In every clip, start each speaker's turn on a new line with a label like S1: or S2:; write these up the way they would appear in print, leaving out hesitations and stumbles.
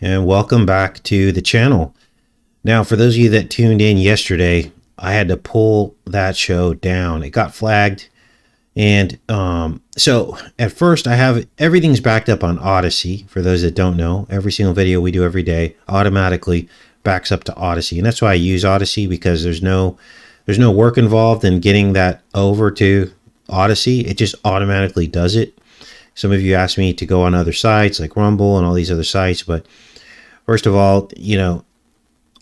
S1: And welcome back to the channel. Now, for those of you that tuned in yesterday, I had to pull that show down. It got flagged. And so at first I have everything's backed up on Odysee. For those that don't know, every single video we do every day automatically backs up to Odysee. And that's why I use Odysee, because there's no work involved in getting that over to Odysee. It just automatically does it. Some of you asked me to go on other sites like Rumble and all these other sites, but first of all,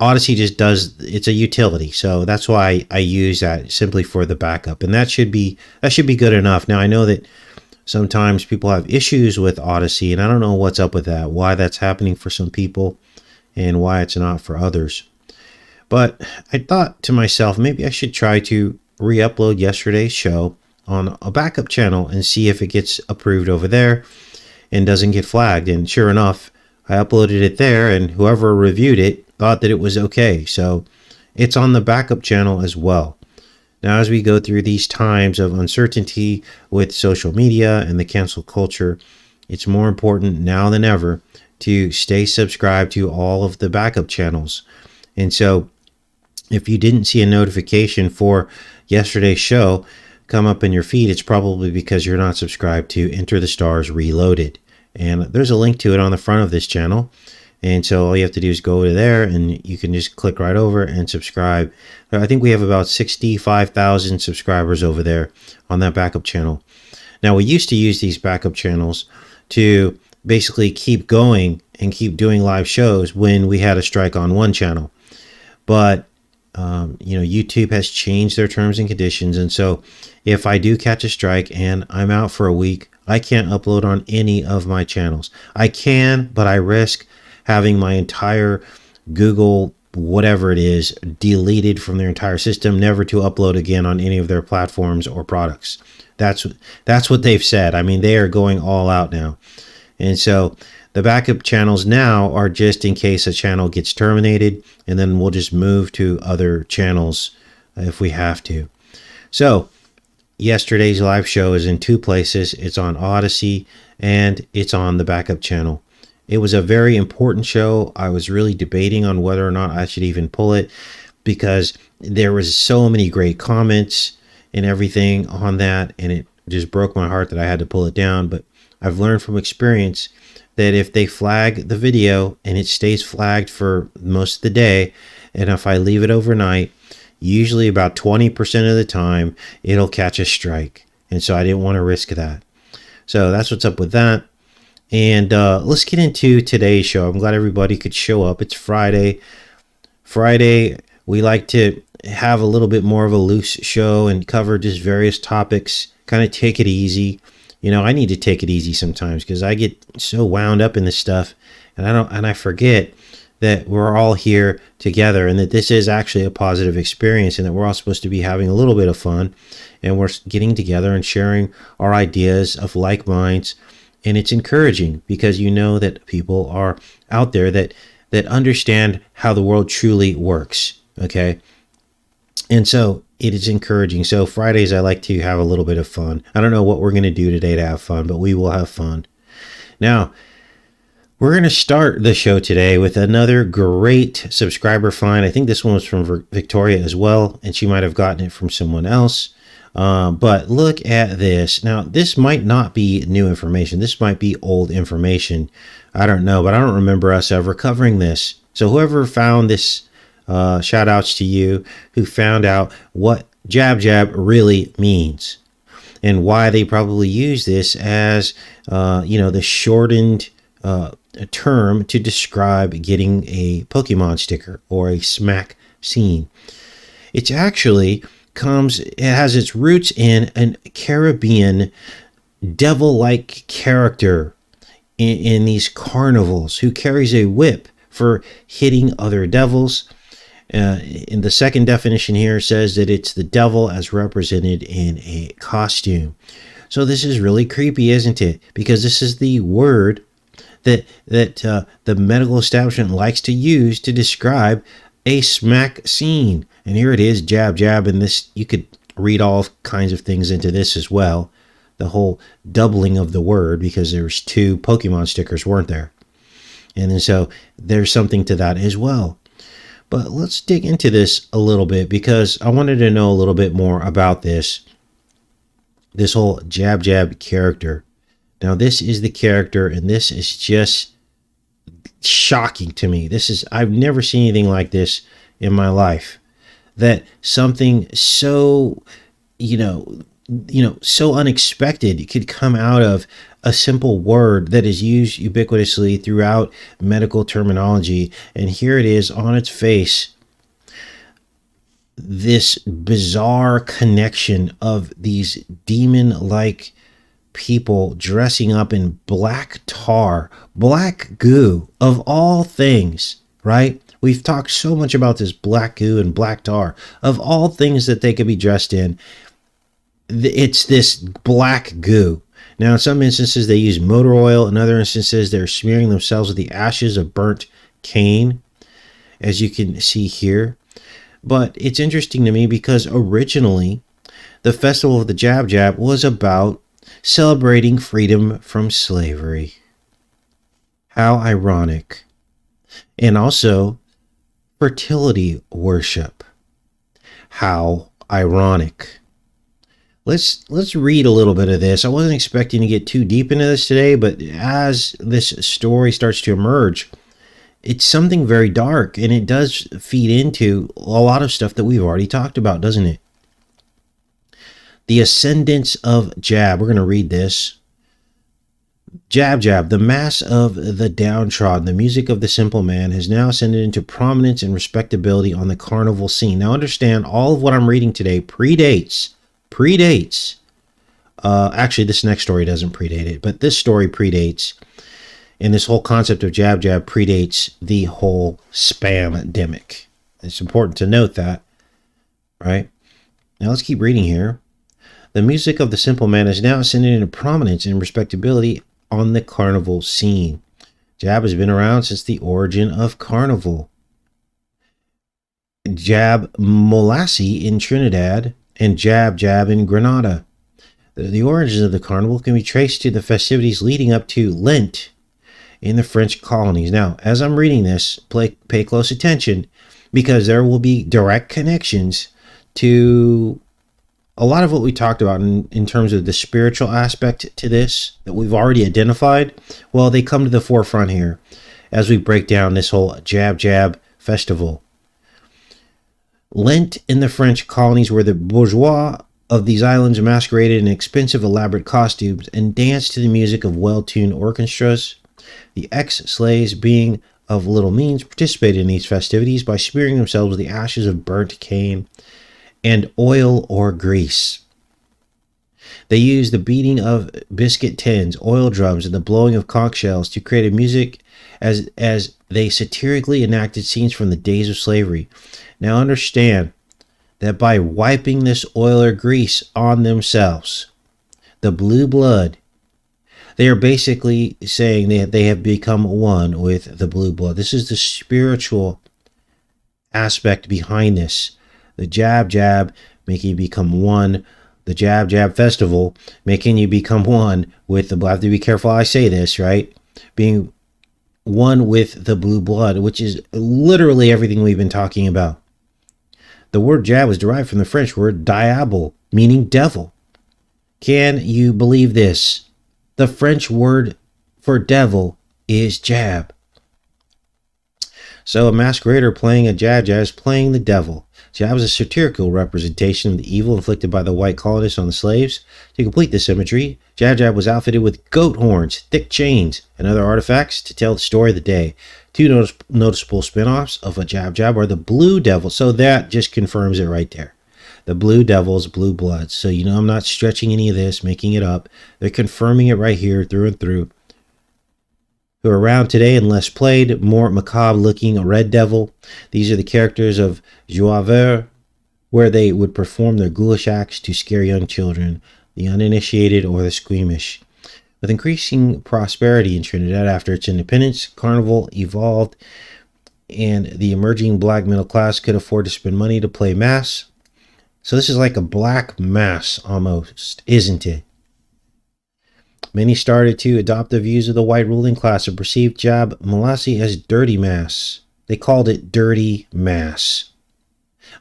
S1: Odysee just does, it's a utility. So that's why I use that simply for the backup. And that should be good enough. Now I know that sometimes people have issues with Odysee, and I don't know what's up with that, why that's happening for some people and why it's not for others. But I thought to myself, maybe I should try to re-upload yesterday's show on a backup channel and see if it gets approved over there and doesn't get flagged. And sure enough, I uploaded it there, and whoever reviewed it thought that it was okay. So it's on the backup channel as well. Now, as we go through these times of uncertainty with social media and the cancel culture, it's more important now than ever to stay subscribed to all of the backup channels. And so if you didn't see a notification for yesterday's show come up in your feed, it's probably because you're not subscribed to Enterthestars Reloaded. And there's a link to it on the front of this channel. And so all you have to do is go to there and you can just click right over and subscribe. I think we have about 65,000 subscribers over there on that backup channel. Now, we used to use these backup channels to basically keep going and keep doing live shows when we had a strike on one channel. But YouTube has changed their terms and conditions. And so if I do catch a strike and I'm out for a week, I can't upload on any of my channels. I can, but I risk having my entire Google, whatever it is, deleted from their entire system, never to upload again on any of their platforms or products. That's what they've said. I mean, they are going all out now. And so the backup channels now are just in case a channel gets terminated, and then we'll just move to other channels if we have to. So yesterday's live show is in two places. It's on Odysee and it's on the backup channel. It was a very important show. I was really debating on whether or not I should even pull it, because there was so many great comments and everything on that, and it just broke my heart that I had to pull it down. But I've learned from experience that if they flag the video and it stays flagged for most of the day, and if I leave it overnight, usually about 20% of the time, it'll catch a strike. And so I didn't want to risk that. So that's what's up with that. And let's get into today's show. I'm glad everybody could show up. It's Friday. Friday, we like to have a little bit more of a loose show and cover just various topics, kind of take it easy. I need to take it easy sometimes because I get so wound up in this stuff, and I forget that we're all here together and that this is actually a positive experience, and that we're all supposed to be having a little bit of fun, and we're getting together and sharing our ideas of like minds. And it's encouraging because you know that people are out there that understand how the world truly works. Okay. And so it is encouraging. So Fridays, I like to have a little bit of fun. I don't know what we're going to do today to have fun, but we will have fun. Now, we're going to start the show today with another great subscriber find. I think this one was from Victoria as well, and she might have gotten it from someone else. But look at this. Now, this might not be new information. This might be old information. I don't know, but I don't remember us ever covering this. So whoever found this, shout outs to you who found out what jab jab really means and why they probably use this as, the shortened term to describe getting a Pokemon sticker or a smack scene. It's actually it has its roots in a Caribbean devil-like character in these carnivals who carries a whip for hitting other devils. In the second definition here says that it's the devil as represented in a costume. So this is really creepy, isn't it? Because this is the word that the medical establishment likes to use to describe a smack scene. And here it is, jab, jab, and this, you could read all kinds of things into this as well. The whole doubling of the word, because there was 2 Pokemon stickers, weren't there? And then so there's something to that as well. But let's dig into this a little bit, because I wanted to know a little bit more about this whole Jab Jab character. Now, this is the character, and this is just shocking to me. I've never seen anything like this in my life. That something so, so unexpected could come out of a simple word that is used ubiquitously throughout medical terminology. And here it is on its face, this bizarre connection of these demon-like people dressing up in black tar, black goo, of all things, right? We've talked so much about this black goo and black tar. Of all things that they could be dressed in, it's this black goo. Now, in some instances, they use motor oil. In other instances, they're smearing themselves with the ashes of burnt cane, as you can see here. But it's interesting to me because originally, the Festival of the Jab Jab was about celebrating freedom from slavery. How ironic. And also, fertility worship. How ironic. Let's read a little bit of this. I wasn't expecting to get too deep into this today, but as this story starts to emerge, it's something very dark, and it does feed into a lot of stuff that we've already talked about, doesn't it? The ascendance of Jab. We're going to read this. Jab Jab, the mass of the downtrodden, the music of the simple man, has now ascended into prominence and respectability on the carnival scene. Now understand, all of what I'm reading today predates. Actually, this next story doesn't predate it, but this story predates, and this whole concept of Jab Jab predates the whole spam-demic. It's important to note that, right? Now let's keep reading here. The music of the simple man is now ascended into prominence and respectability on the carnival scene. Jab has been around since the origin of carnival. Jab Molassie in Trinidad and Jab Jab in Grenada. The origins of the carnival can be traced to the festivities leading up to Lent in the French colonies. Now, as I'm reading this, pay close attention, because there will be direct connections to a lot of what we talked about in terms of the spiritual aspect to this that we've already identified. Well, they come to the forefront here as we break down this whole Jab Jab festival. Lent in the French colonies, where the bourgeois of these islands masqueraded in expensive, elaborate costumes and danced to the music of well-tuned orchestras. The ex-slaves, being of little means, participated in these festivities by smearing themselves with the ashes of burnt cane and oil or grease. They used the beating of biscuit tins, oil drums, and the blowing of conch shells to create a music as they satirically enacted scenes from the days of slavery. Now understand that by wiping this oil or grease on themselves, the blue blood, they are basically saying that they have become one with the blue blood. This is the spiritual aspect behind this. The Jab Jab making you become one. The Jab Jab festival making you become one with the blood. I have to be careful how I say this, right? Being one with the blue blood, which is literally everything we've been talking about. The word jab was derived from the French word diable, meaning devil. Can you believe this? The French word for devil is jab. So a masquerader playing a jab jab is playing the devil. Jab is a satirical representation of the evil inflicted by the white colonists on the slaves. To complete this imagery, Jab Jab was outfitted with goat horns, thick chains, and other artifacts to tell the story of the day. Two noticeable spin-offs of a Jab Jab are the Blue Devil. So that just confirms it right there. The Blue Devils, Blue Bloods. So you know I'm not stretching any of this, making it up. They're confirming it right here through and through. Who are around today and less played, more macabre looking Red Devil. These are the characters of Jouvert, where they would perform their ghoulish acts to scare young children, the uninitiated or the squeamish. With increasing prosperity in Trinidad after its independence, Carnival evolved and the emerging black middle class could afford to spend money to play mass. So this is like a black mass almost, isn't it? Many started to adopt the views of the white ruling class and perceived jab Molasse as dirty mass. They called it dirty mass.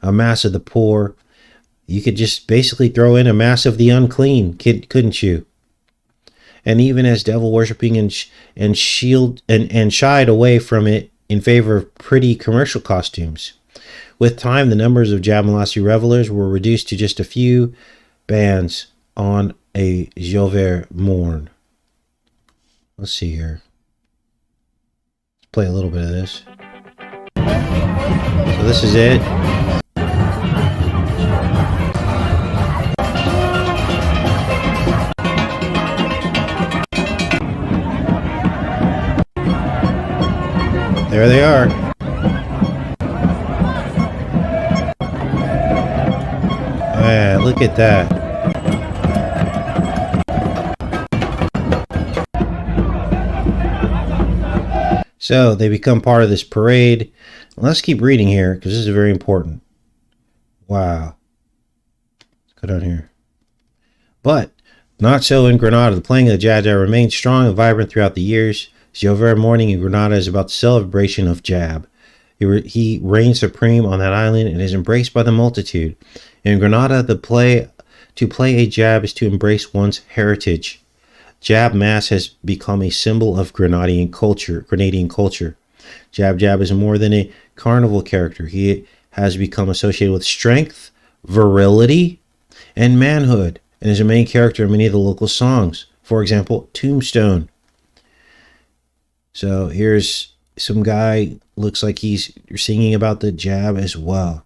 S1: A mass of the poor. You could just basically throw in a mass of the unclean, couldn't you? And even as devil worshipping and shied away from it in favor of pretty commercial costumes. With time, the numbers of jab Molasse revelers were reduced to just a few bands on a Jover morn. Let's see here. Let's play a little bit of this. So this is it. There they are. Yeah, look at that. So they become part of this parade. Let's keep reading here because this is very important. Wow. Let's go down here. But not so in Grenada. The playing of the jab jab remained strong and vibrant throughout the years. Jover morning in Grenada is about the celebration of jab. He reigns supreme on that island and is embraced by the multitude. In Grenada, to play a jab is to embrace one's heritage. Jab mass has become a symbol of Canadian culture. Jab jab is more than a carnival character. He has become associated with strength, virility, and manhood, and is a main character in many of the local songs. For example, Tombstone. So here's some guy, looks like he's singing about the jab as well.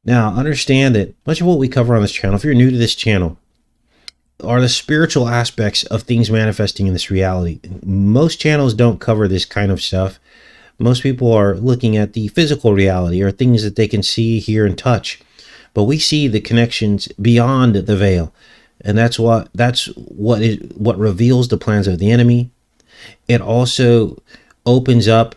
S1: Now, understand that much of what we cover on this channel, if you're new to this channel, are the spiritual aspects of things manifesting in this reality. Most channels don't cover this kind of stuff. Most people are looking at the physical reality or things that they can see, hear, and touch. But we see the connections beyond the veil. And that's what reveals the plans of the enemy. It also opens up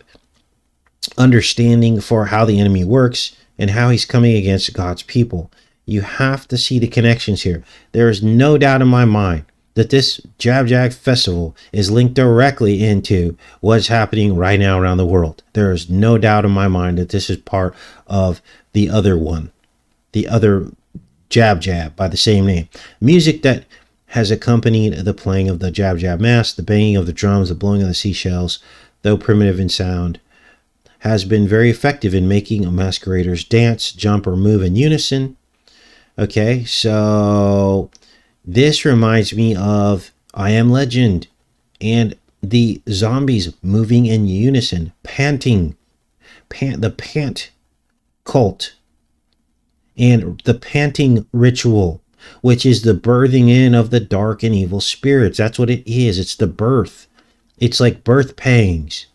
S1: understanding for how the enemy works and how he's coming against God's people. You have to see the connections here. There is no doubt in my mind that this Jab Jab festival is linked directly into what's happening right now around the world. There is no doubt in my mind that this is part of the other one, the other Jab Jab by the same name. Music that has accompanied the playing of the Jab Jab mass, the banging of the drums, the blowing of the seashells, though primitive in sound, has been very effective in making masqueraders dance, jump, or move in unison. Okay, so this reminds me of I Am Legend and the zombies moving in unison, panting, the pant cult, and the panting ritual, which is the birthing in of the dark and evil spirits. That's what it is. It's the birth. It's like birth pangs.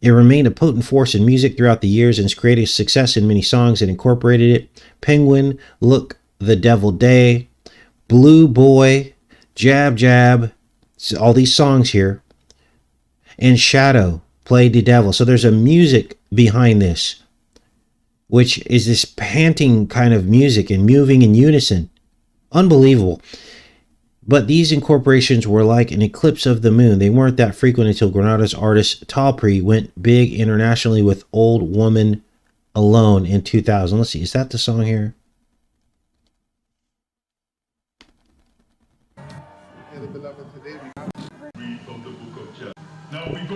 S1: It remained a potent force in music throughout the years and has created success in many songs that incorporated it. Penguin, Look the Devil Day, Blue Boy, Jab Jab, all these songs here. And Shadow, Play the Devil. So there's a music behind this, which is this panting kind of music and moving in unison. Unbelievable. But these incorporations were like an eclipse of the moon. They weren't that frequent until Grenada's artist Talpre went big internationally with Old Woman Alone in 2000. Let's see, is that the song here?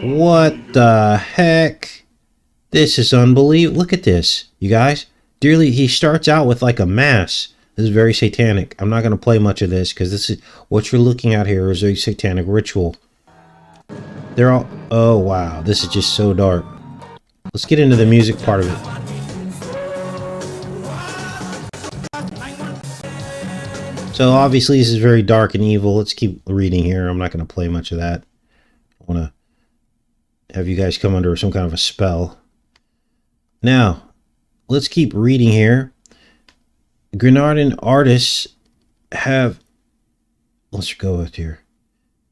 S1: What the heck? This is unbelievable. Look at this, you guys. Dearly, he starts out with like a mass. This is very satanic. I'm not going to play much of this because this is what you're looking at here is a satanic ritual. They're all, oh wow, this is just so dark. Let's get into the music part of it. So obviously this is very dark and evil. Let's keep reading here. I'm not going to play much of that. I want to have you guys come under some kind of a spell. Now, let's keep reading here. Grenadian artists have, let's go with here.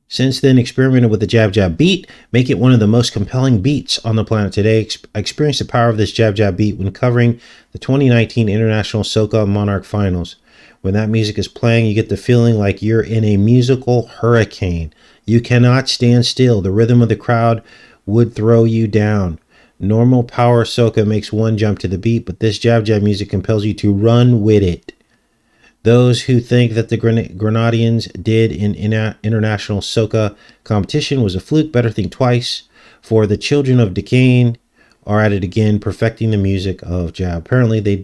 S1: Since then, experimented with the Jab Jab beat, make it one of the most compelling beats on the planet today. I experienced the power of this Jab Jab beat when covering the 2019 International Soca Monarch Finals, When that music is playing, you get the feeling like you're in a musical hurricane. You cannot stand still. The rhythm of the crowd would throw you down. Normal power soca makes one jump to the beat, but this jab jab music compels you to run with it. Those who think that the Grenadians did in international soca competition was a fluke better think twice, for the children of Decane are at it again, perfecting the music of jab. Apparently they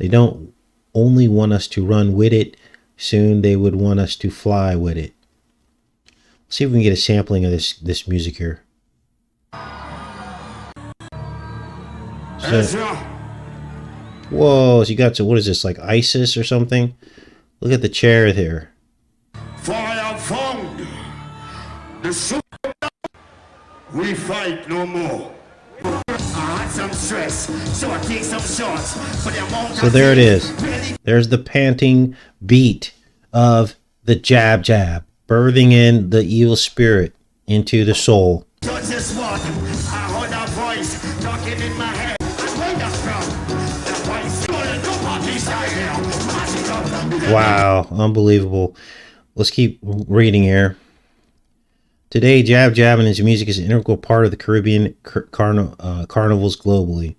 S1: don't only want us to run with it, soon they would want us to fly with it. Let's see if we can get a sampling of this music here. So, whoa, so you got, so what is this, like ISIS or something? Look at the chair there.
S2: Fire found. We fight no more. I had some stress, so I take some shots.
S1: So there it is. There's the panting beat of the jab jab, birthing in the evil spirit into the soul. Wow, unbelievable. Let's keep reading here. Today, jab jab and its music is an integral part of the Caribbean carnivals globally.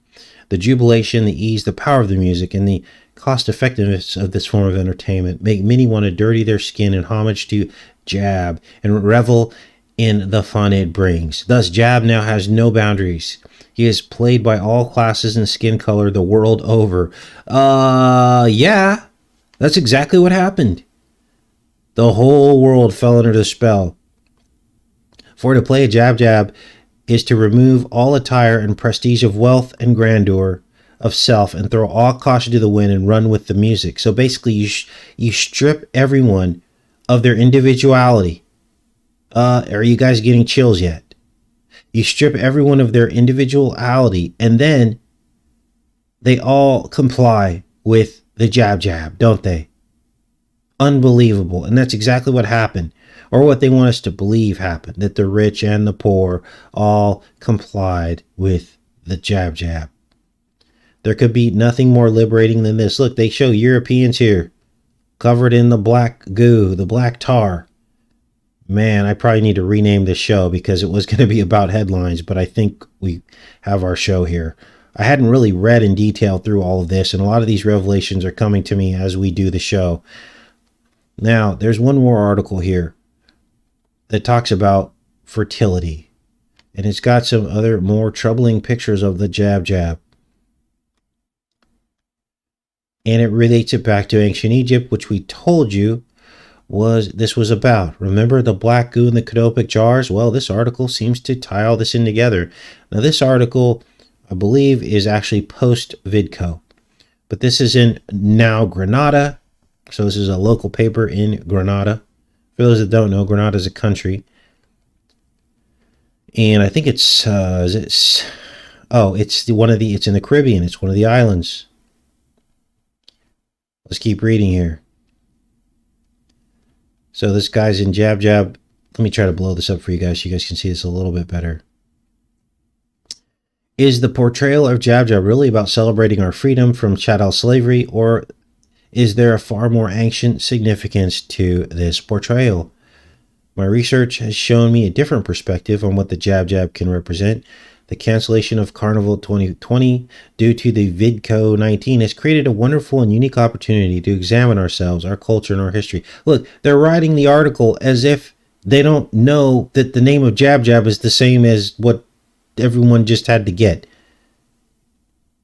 S1: The jubilation, the ease, the power of the music, and the cost-effectiveness of this form of entertainment make many want to dirty their skin in homage to jab and revel in the fun it brings. Thus, jab now has no boundaries. He is played by all classes and skin color the world over. Yeah, that's exactly what happened. The whole world fell under the spell. For to play a jab jab is to remove all attire and prestige of wealth and grandeur of self and throw all caution to the wind and run with the music. So basically you strip everyone of their individuality. Are you guys getting chills yet? You strip everyone of their individuality and then they all comply with the jab jab, don't they? Unbelievable. And that's exactly what happened, or what they want us to believe happened, that the rich and the poor all complied with the jab jab. There could be nothing more liberating than this. Look, they show Europeans here covered in the black goo, the black tar. Man, I probably need to rename this show because it was going to be about headlines, but I think we have our show here. I hadn't really read in detail through all of this, and a lot of these revelations are coming to me as we do the show. Now, there's one more article here that talks about fertility, and it's got some other more troubling pictures of the jab jab. And it relates it back to ancient Egypt, which we told you this was about. Remember the black goo in the canopic jars? Well, this article seems to tie all this in together. Now, this article, I believe, is actually post-Vidco. But this is in Now Grenada. So this is a local paper in Grenada. For those that don't know, Grenada is a country. And I think it's it's in the Caribbean. It's one of the islands. Let's keep reading here. So this guy's in jab jab. Let me try to blow this up for you guys so you guys can see this a little bit better. Is the portrayal of jab jab really about celebrating our freedom from chattel slavery, or is there a far more ancient significance to this portrayal? My research has shown me a different perspective on what the jab jab can represent. The cancellation of Carnival 2020 due to the VidcoDNAinDoMernaPatent has created a wonderful and unique opportunity to examine ourselves, our culture, and our history. Look, they're writing the article as if they don't know that the name of jab jab is the same as what everyone just had to get.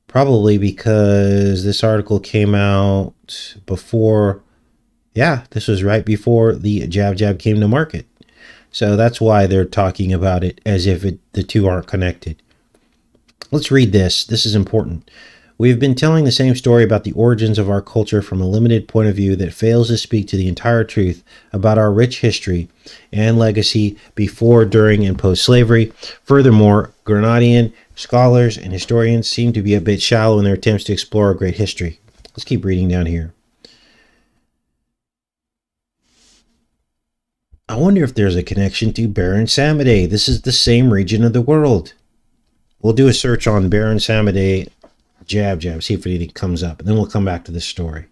S1: Probably because this article came out before, this was right before the jab jab came to market. So that's why they're talking about it as if the two aren't connected. Let's read this. This is important. We have been telling the same story about the origins of our culture from a limited point of view that fails to speak to the entire truth about our rich history and legacy before, during, and post-slavery. Furthermore, Grenadian scholars and historians seem to be a bit shallow in their attempts to explore our great history. Let's keep reading down here. I wonder if there's a connection to Baron Samedi. This is the same region of the world. We'll do a search on Baron Samedi jab jab, see if anything comes up, and then we'll come back to this story.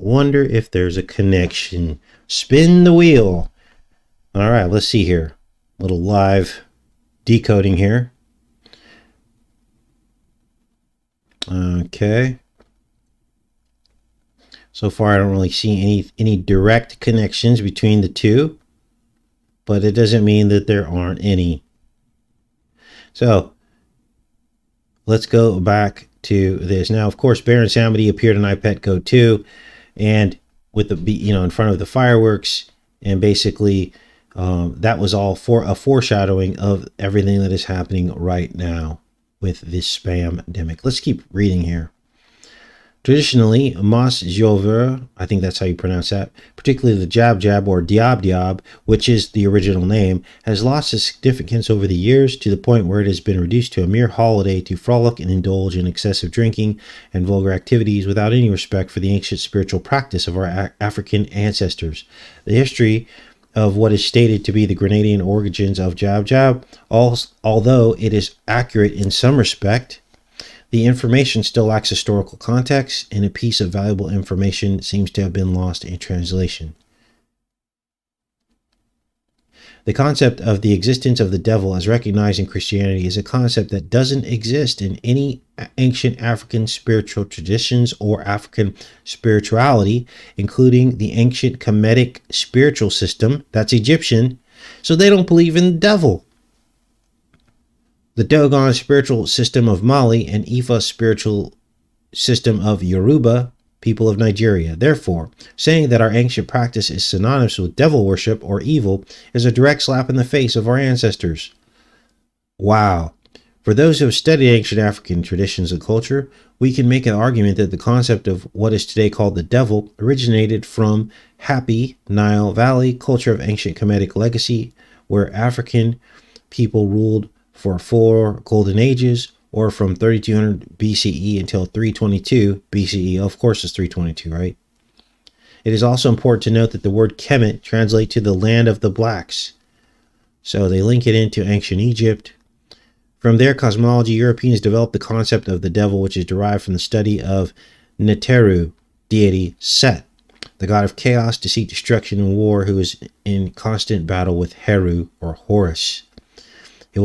S1: Wonder if there's a connection. Spin the wheel. All right, let's see here. Little live decoding here. Okay. So far, I don't really see any direct connections between the two, but it doesn't mean that there aren't any. So let's go back to this. Now, of course, Baron Samedi appeared in iPetCode 2 and with the, in front of the fireworks, and basically that was all for a foreshadowing of everything that is happening right now with this spam-demic. Let's keep reading here. Traditionally, Mas Jover, I think that's how you pronounce that, particularly the Jab Jab or Diab Diab, which is the original name, has lost its significance over the years to the point where it has been reduced to a mere holiday to frolic and indulge in excessive drinking and vulgar activities without any respect for the ancient spiritual practice of our African ancestors. The history of what is stated to be the Grenadian origins of Jab Jab, although it is accurate in some respect, the information still lacks historical context, and a piece of valuable information seems to have been lost in translation. The concept of the existence of the devil as recognized in Christianity is a concept that doesn't exist in any ancient African spiritual traditions or African spirituality, including the ancient Kemetic spiritual system, that's Egyptian, so they don't believe in the devil. The Dogon spiritual system of Mali and Ifa spiritual system of Yoruba, people of Nigeria. Therefore, saying that our ancient practice is synonymous with devil worship or evil is a direct slap in the face of our ancestors. Wow. For those who have studied ancient African traditions and culture, we can make an argument that the concept of what is today called the devil originated from Happy Nile Valley culture of ancient Kemetic legacy, where African people ruled for 4 golden ages, or from 3200 BCE until 322 BCE. Of course, it's 322, right? It is also important to note that the word Kemet translates to the land of the blacks. So they link it into ancient Egypt. From their cosmology, Europeans developed the concept of the devil, which is derived from the study of Neteru deity Set, the god of chaos, deceit, destruction, and war, who is in constant battle with Heru or Horus. It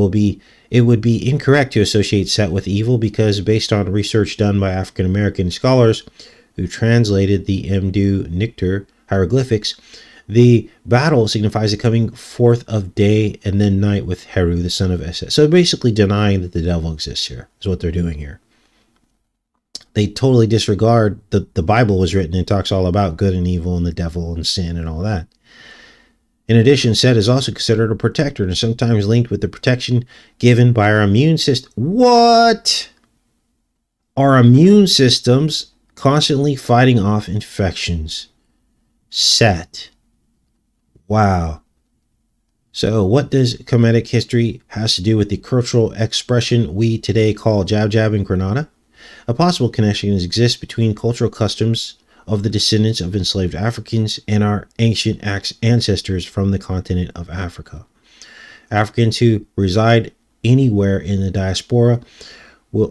S1: would be incorrect to associate Set with evil because, based on research done by African American scholars who translated the Mdu Nictar hieroglyphics, the battle signifies the coming forth of day and then night with Heru, the son of Set. So basically denying that the devil exists here is what they're doing here. They totally disregard the Bible was written and talks all about good and evil and the devil and sin and all that. In addition, Set is also considered a protector and is sometimes linked with the protection given by our immune system. What? Our immune systems constantly fighting off infections. Set. Wow. So what does Kemetic history has to do with the cultural expression we today call Jab Jab in Grenada? A possible connection exists between cultural customs of the descendants of enslaved Africans and our ancient ancestors from the continent of Africa. Africans who reside anywhere in the diaspora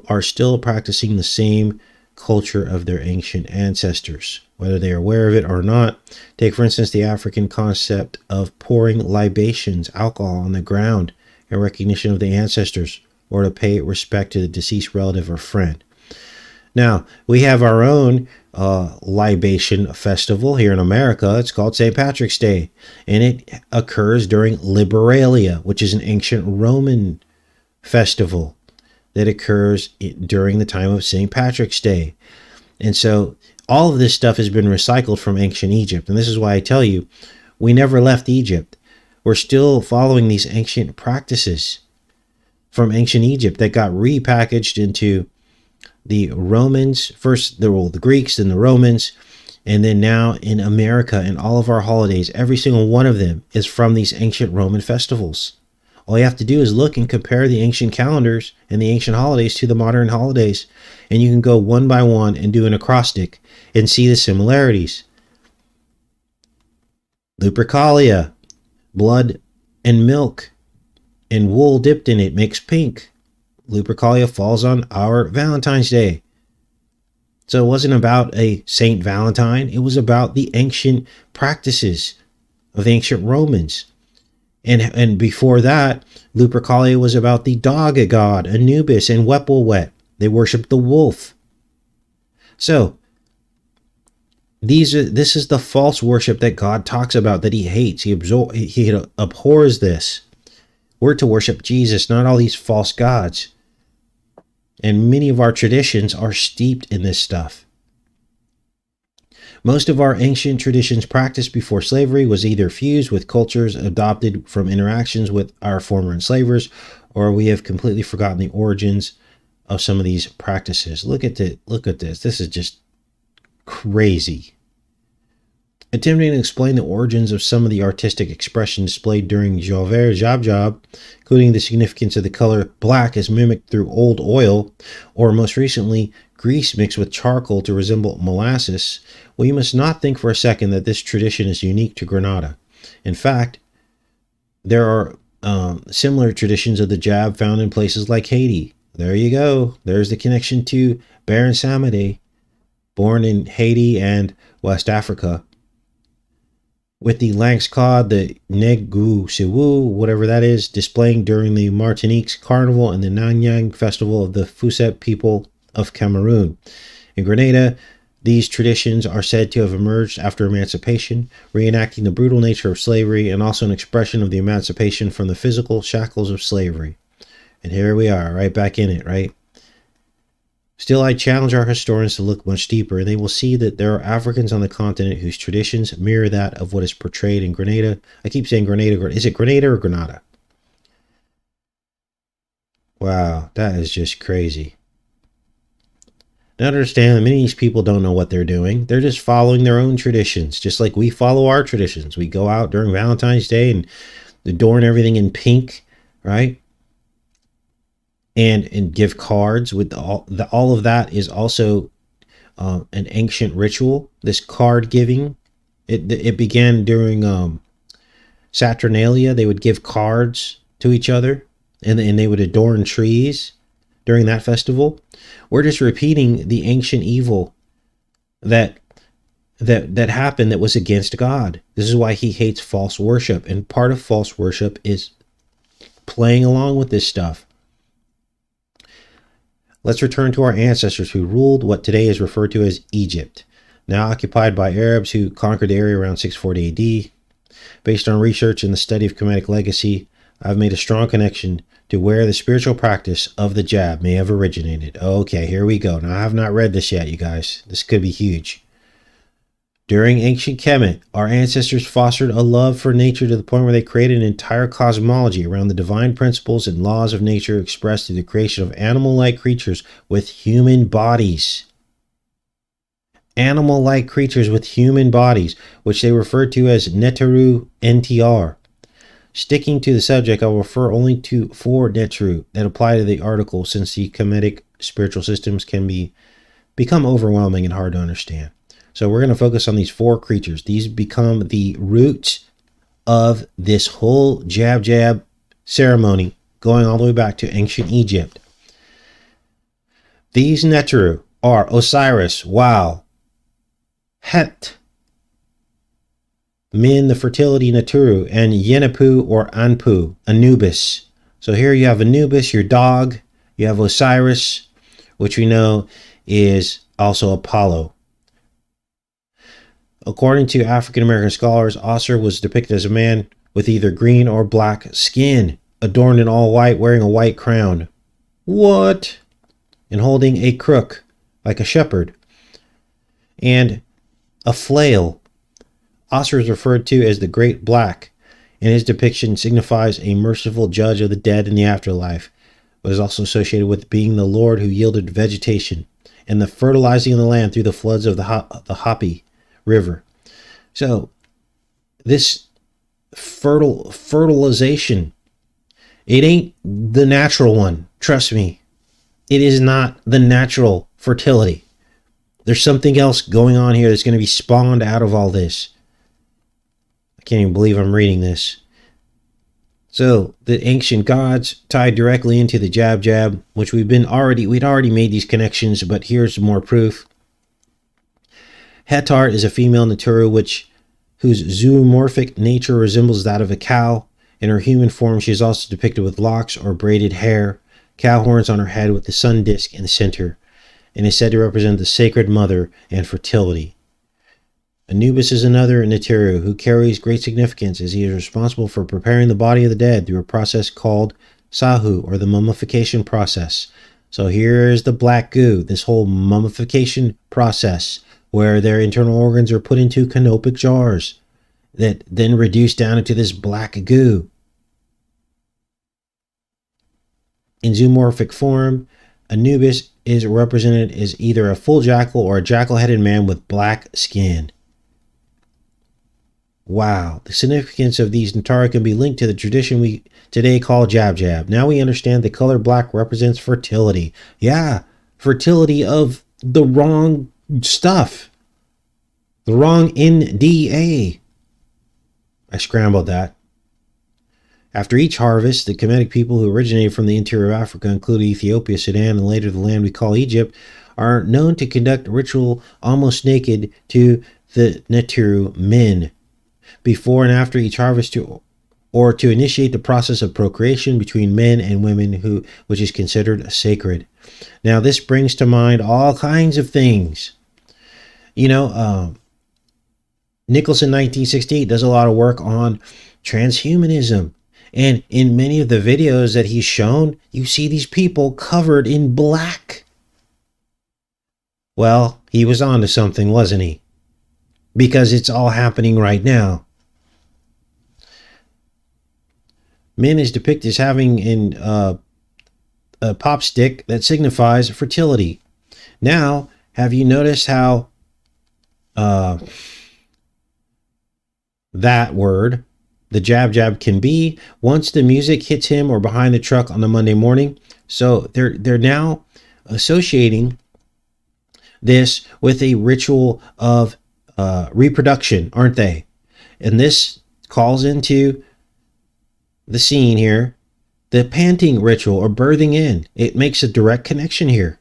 S1: are still practicing the same culture of their ancient ancestors, whether they are aware of it or not. Take, for instance, the African concept of pouring libations, alcohol, on the ground in recognition of the ancestors or to pay respect to the deceased relative or friend. Now, we have our own libation festival here in America. It's called St. Patrick's Day, and it occurs during Liberalia, which is an ancient Roman festival that occurs during the time of St. Patrick's Day. And so all of this stuff has been recycled from ancient Egypt, and this is why I tell you, we never left Egypt. We're still following these ancient practices from ancient Egypt that got repackaged into the Romans, first the Greeks, then the Romans, and then now in America, and all of our holidays, every single one of them is from these ancient Roman festivals. All you have to do is look and compare the ancient calendars and the ancient holidays to the modern holidays, and you can go one by one and do an acrostic and see the similarities. Lupercalia, blood and milk and wool dipped in it makes pink. Lupercalia falls on our Valentine's Day. So it wasn't about a Saint Valentine. It was about the ancient practices of the ancient Romans. And before that, Lupercalia was about the dog god, Anubis, and Wepwawet. They worshipped the wolf. So this is the false worship that God talks about, that he hates. He abhors this. We're to worship Jesus, not all these false gods. And many of our traditions are steeped in this stuff. Most of our ancient traditions practiced before slavery was either fused with cultures adopted from interactions with our former enslavers, or we have completely forgotten the origins of some of these practices. Look at this. This is just crazy. Attempting to explain the origins of some of the artistic expression displayed during Decoding the Jab Jab, including the significance of the color black as mimicked through old oil, or most recently, grease mixed with charcoal to resemble molasses, well, you must not think for a second that this tradition is unique to Grenada. In fact, there are similar traditions of the jab found in places like Haiti. There you go. There's the connection to Baron Samedi, born in Haiti and West Africa, with the Lanx cod, the Negu Siwu, whatever that is, displaying during the Martinique's Carnival and the Nanyang Festival of the Fusep people of Cameroon. In Grenada, these traditions are said to have emerged after emancipation, reenacting the brutal nature of slavery and also an expression of the emancipation from the physical shackles of slavery. And here we are, right back in it, right? Still, I challenge our historians to look much deeper, and they will see that there are Africans on the continent whose traditions mirror that of what is portrayed in Grenada. I keep saying Grenada. Is it Grenada or Grenada? Wow, that is just crazy. Now understand that many of these people don't know what they're doing. They're just following their own traditions, just like we follow our traditions. We go out during Valentine's Day and adorn everything in pink, right? And give cards with all of that is also an ancient ritual. This card giving, it began during Saturnalia. They would give cards to each other, and they would adorn trees during that festival. We're just repeating the ancient evil that happened, that was against God. This is why he hates false worship, and part of false worship is playing along with this stuff. Let's return to our ancestors who ruled what today is referred to as Egypt, now occupied by Arabs who conquered the area around 640 AD. Based on research and the study of Kemetic legacy, I've made a strong connection to where the spiritual practice of the jab may have originated. Okay, here we go. Now, I have not read this yet, you guys. This could be huge. During ancient Kemet, our ancestors fostered a love for nature to the point where they created an entire cosmology around the divine principles and laws of nature expressed through the creation of animal-like creatures with human bodies. Animal-like creatures with human bodies, which they referred to as Neteru NTR. Sticking to the subject, I will refer only to 4 Neteru that apply to the article, since the Kemetic spiritual systems can become overwhelming and hard to understand. So we're going to focus on these 4 creatures. These become the roots of this whole jab jab ceremony, going all the way back to ancient Egypt. These Neteru are Osiris, Wow, Het, Min, the fertility Neteru, and Yenepu or Anpu, Anubis. So here you have Anubis, your dog. You have Osiris, which we know is also Apollo. According to African American scholars, Osir was depicted as a man with either green or black skin, adorned in all white, wearing a white crown. What? And holding a crook, like a shepherd, and a flail. Osir is referred to as the Great Black, and his depiction signifies a merciful judge of the dead in the afterlife, but is also associated with being the Lord who yielded vegetation and the fertilizing of the land through the floods of the Hapi River. So this fertilization, it ain't the natural one. Trust me, it is not the natural fertility. There's something else going on here that's going to be spawned out of all this. I can't even believe I'm reading this. So the ancient gods tied directly into the jab jab, which we'd already made these connections, but here's more proof. Hetart is a female Naturu whose zoomorphic nature resembles that of a cow. In her human form, she is also depicted with locks or braided hair, cow horns on her head with the sun disk in the center, and is said to represent the sacred mother and fertility. Anubis is another Naturu who carries great significance as he is responsible for preparing the body of the dead through a process called sahu, or the mummification process. So here's the black goo, this whole mummification process where their internal organs are put into canopic jars that then reduce down into this black goo. In zoomorphic form, Anubis is represented as either a full jackal or a jackal-headed man with black skin. Wow, the significance of these Natara can be linked to the tradition we today call Jab Jab. Now we understand the color black represents fertility. Yeah, fertility of the wrong stuff. The wrong NDA. I scrambled that. After each harvest, the Kemetic people who originated from the interior of Africa, including Ethiopia, Sudan, and later the land we call Egypt, are known to conduct a ritual almost naked to the Naturu men. Before and after each harvest, or to initiate the process of procreation between men and women, which is considered sacred. Now, this brings to mind all kinds of things. Nicholson, 1968, does a lot of work on transhumanism. And in many of the videos that he's shown, you see these people covered in black. Well, he was onto something, wasn't he? Because it's all happening right now. Men is depicted as having a pop stick that signifies fertility. Now, have you noticed how that word, the jab jab, can be once the music hits him or behind the truck on a Monday morning? So they're now associating this with a ritual of reproduction, aren't they? And this calls into the scene here the panting ritual, or birthing in. It makes a direct connection here.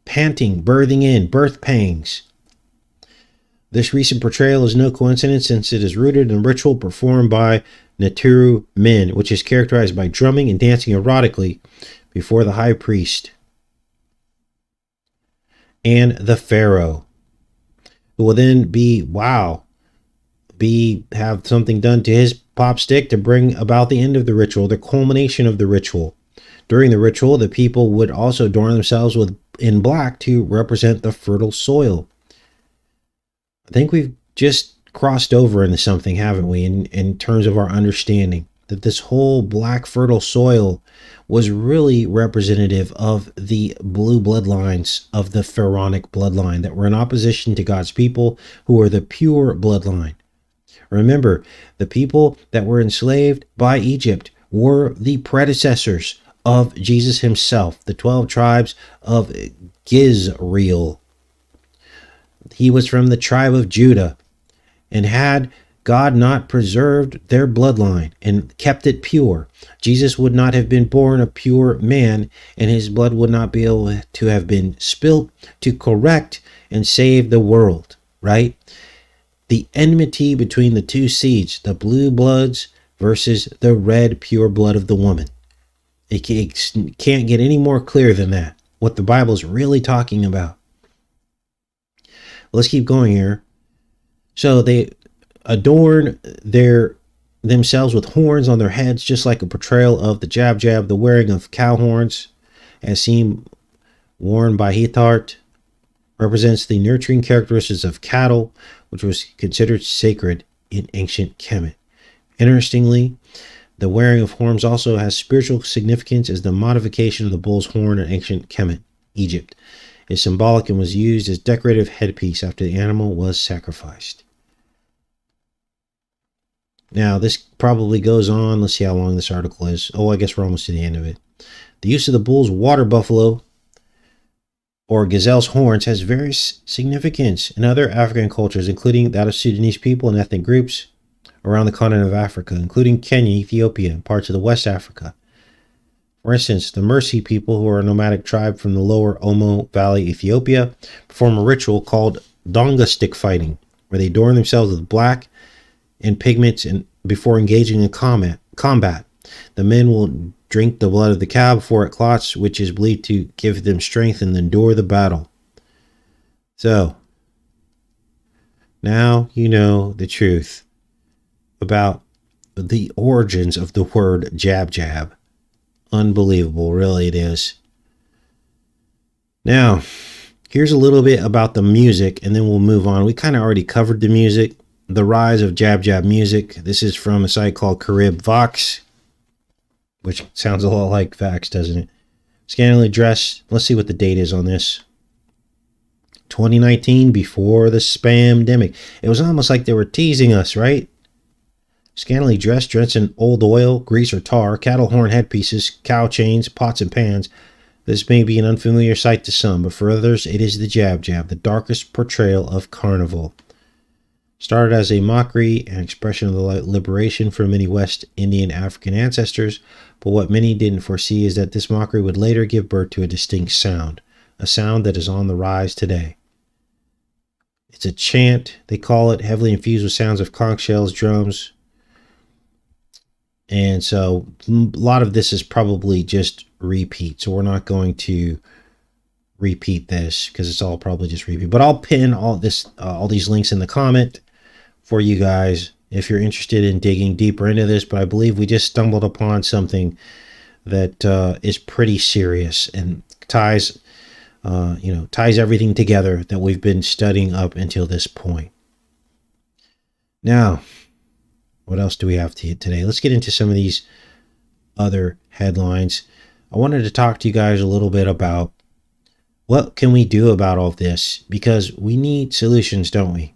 S1: Panting, birthing in, birth pangs. This recent portrayal is no coincidence, since it is rooted in a ritual performed by Naturu men, which is characterized by drumming and dancing erotically before the high priest and the pharaoh, who will then have something done to his pop stick to bring about the end of the ritual, the culmination of the ritual. During the ritual, the people would also adorn themselves in black to represent the fertile soil. I think we've just crossed over into something, haven't we, in terms of our understanding that this whole black fertile soil was really representative of the blue bloodlines of the pharaonic bloodline that were in opposition to God's people, who were the pure bloodline. Remember, the people that were enslaved by Egypt were the predecessors of Jesus himself, the 12 tribes of Gizreel. He was from the tribe of Judah, and had God not preserved their bloodline and kept it pure, Jesus would not have been born a pure man, and his blood would not be able to have been spilt to correct and save the world, right? The enmity between the two seeds, the blue bloods versus the red pure blood of the woman. It can't get any more clear than that, what the Bible is really talking about. Let's keep going here. So they adorn themselves with horns on their heads, just like a portrayal of the jab jab, the wearing of cow horns, as seen worn by Hetart, represents the nurturing characteristics of cattle, which was considered sacred in ancient Kemet. Interestingly, the wearing of horns also has spiritual significance as the modification of the bull's horn in ancient Kemet, Egypt. Is symbolic and was used as decorative headpiece after the animal was sacrificed. Now, this probably goes on. Let's see how long this article is. Oh, I guess we're almost to the end of it. The use of the bull's water buffalo or gazelle's horns has various significance in other African cultures, including that of Sudanese people and ethnic groups around the continent of Africa, including Kenya, Ethiopia, and parts of the West Africa. For instance, the Mercy people, who are a nomadic tribe from the lower Omo Valley, Ethiopia, perform a ritual called donga stick fighting, where they adorn themselves with black and pigments and before engaging in combat. The men will drink the blood of the cow before it clots, which is believed to give them strength and endure the battle. So, now you know the truth about the origins of the word jab jab. Unbelievable, really it is. Now, here's a little bit about the music, and then we'll move on. We kind of already covered the music. The rise of jab jab music. This is from a site called Carib Vox, which sounds a lot like Vax, doesn't it? Scantily dressed. Let's see what the date is on this. 2019, before the spam-demic. It was almost like they were teasing us, right? Scantily dressed, drenched in old oil, grease, or tar, cattle horn headpieces, cow chains, pots, and pans. This may be an unfamiliar sight to some, but for others, it is the jab jab, the darkest portrayal of carnival. Started as a mockery and expression of the liberation for many West Indian African ancestors, but what many didn't foresee is that this mockery would later give birth to a distinct sound, a sound that is on the rise today. It's a chant, they call it, heavily infused with sounds of conch shells, drums. And so a lot of this is probably just repeat. So we're not going to repeat this because it's all probably just repeat. But I'll pin all these links in the comment for you guys if you're interested in digging deeper into this. But I believe we just stumbled upon something that is pretty serious and ties everything together that we've been studying up until this point. Now, what else do we have today? Let's get into some of these other headlines. I wanted to talk to you guys a little bit about what can we do about all of this, because we need solutions, don't we?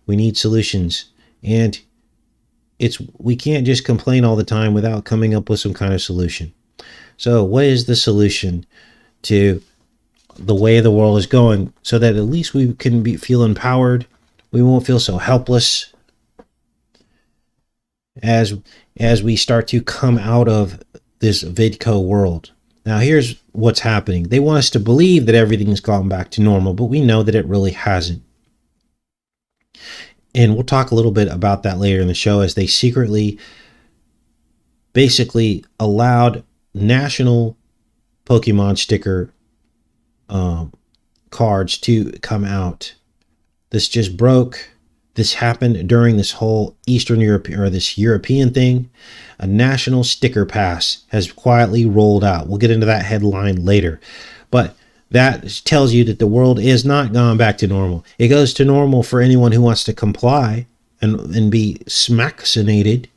S1: We need solutions, and we can't just complain all the time without coming up with some kind of solution. So what is the solution to the way the world is going, so that at least we can feel empowered? We won't feel so helpless as we start to come out of this Vidco world. Now, here's what's happening. They want us to believe that everything's gone back to normal, but we know that it really hasn't. And we'll talk a little bit about that later in the show, as they secretly basically allowed national Pokemon sticker cards to come out. This just broke. This happened during this whole Eastern Europe, or this European thing. A national sticker pass has quietly rolled out. We'll get into that headline later. But that tells you that the world is not gone back to normal. It goes to normal for anyone who wants to comply and be smaccinated,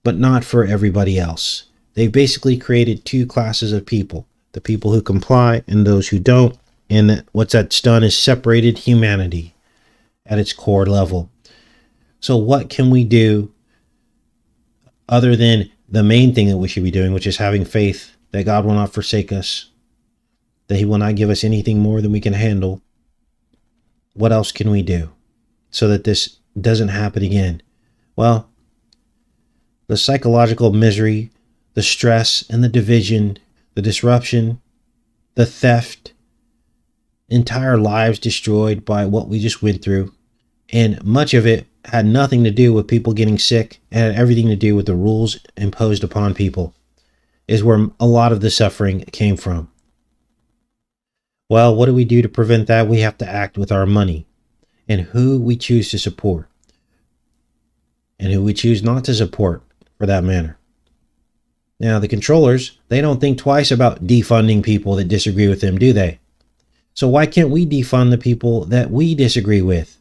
S1: but not for everybody else. They've basically created two classes of people: the people who comply and those who don't. And what that's done is separated humanity at its core level. So what can we do other than the main thing that we should be doing, which is having faith that God will not forsake us, that he will not give us anything more than we can handle? What else can we do so that this doesn't happen again? Well, the psychological misery, the stress and the division, the disruption, the theft, entire lives destroyed by what we just went through. And much of it had nothing to do with people getting sick, and had everything to do with the rules imposed upon people, is where a lot of the suffering came from. Well, what do we do to prevent that? We have to act with our money and who we choose to support, and who we choose not to support, for that matter. Now, the controllers, they don't think twice about defunding people that disagree with them, do they? So why can't we defund the people that we disagree with?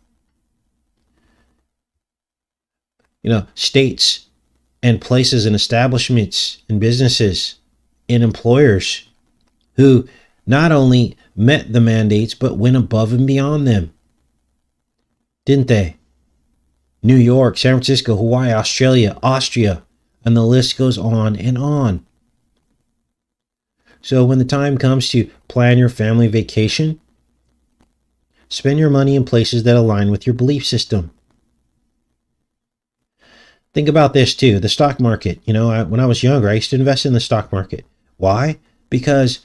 S1: States and places and establishments and businesses and employers who not only met the mandates, but went above and beyond them. Didn't they? New York, San Francisco, Hawaii, Australia, Austria, and the list goes on and on. So when the time comes to plan your family vacation, spend your money in places that align with your belief system. Think about this too. The stock market. When I was younger, I used to invest in the stock market. Why? Because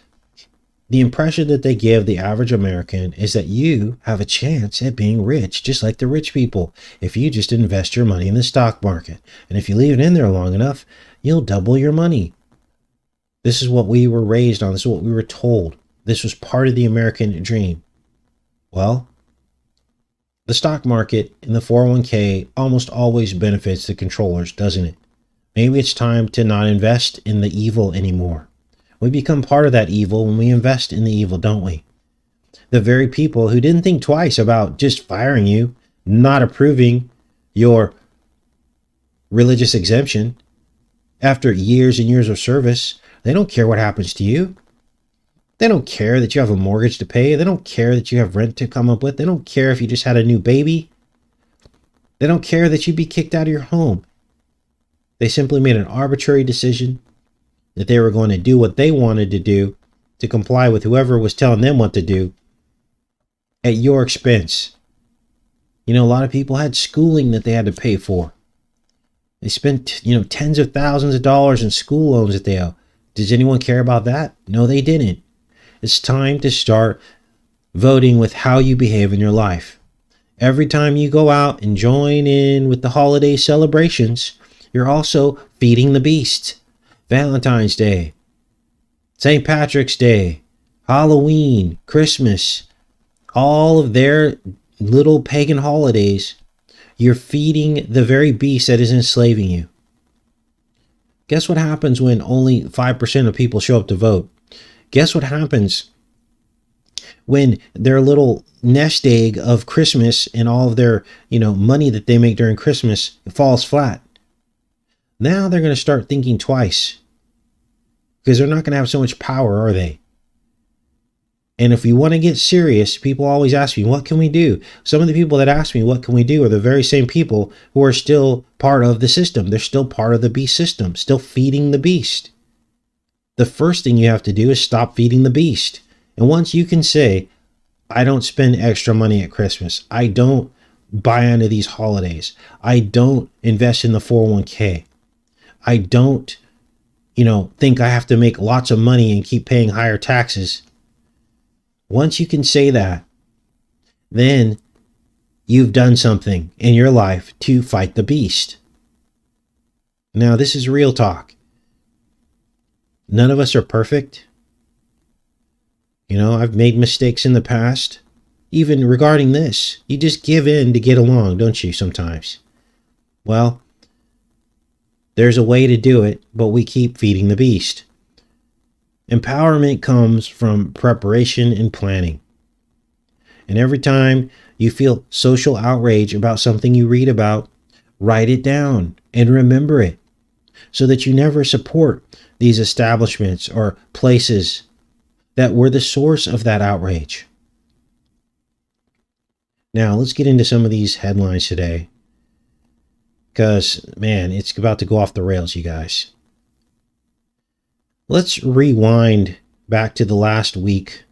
S1: the impression that they give the average American is that you have a chance at being rich, just like the rich people, if you just invest your money in the stock market. And if you leave it in there long enough, you'll double your money. This is what we were raised on. This is what we were told. This was part of the American dream. Well, the stock market and the 401k almost always benefits the controllers, doesn't it? Maybe it's time to not invest in the evil anymore. We become part of that evil when we invest in the evil, don't we? The very people who didn't think twice about just firing you, not approving your religious exemption after years and years of service, they don't care what happens to you. They don't care that you have a mortgage to pay. They don't care that you have rent to come up with. They don't care if you just had a new baby. They don't care that you'd be kicked out of your home. They simply made an arbitrary decision that they were going to do what they wanted to do to comply with whoever was telling them what to do at your expense. A lot of people had schooling that they had to pay for. They spent, tens of thousands of dollars in school loans that they owe. Does anyone care about that? No, they didn't. It's time to start voting with how you behave in your life. Every time you go out and join in with the holiday celebrations, you're also feeding the beast. Valentine's Day, St. Patrick's Day, Halloween, Christmas, all of their little pagan holidays, you're feeding the very beast that is enslaving you. Guess what happens when only 5% of people show up to vote? Guess what happens when their little nest egg of Christmas and all of their, money that they make during Christmas falls flat? Now they're going to start thinking twice because they're not going to have so much power, are they? And if you want to get serious, people always ask me, what can we do? Some of the people that ask me, what can we do, are the very same people who are still part of the system. They're still part of the beast system, still feeding the beast. The first thing you have to do is stop feeding the beast. And once you can say, I don't spend extra money at Christmas, I don't buy into these holidays, I don't invest in the 401k, I don't, think I have to make lots of money and keep paying higher taxes. Once you can say that, then you've done something in your life to fight the beast. Now, this is real talk. None of us are perfect. I've made mistakes in the past. Even regarding this, you just give in to get along, don't you, sometimes? Well, there's a way to do it, but we keep feeding the beast. Empowerment comes from preparation and planning. And every time you feel social outrage about something you read about, write it down and remember it so that you never support these establishments or places that were the source of that outrage. Now, let's get into some of these headlines today because, man, it's about to go off the rails, you guys. Let's rewind back to the last week,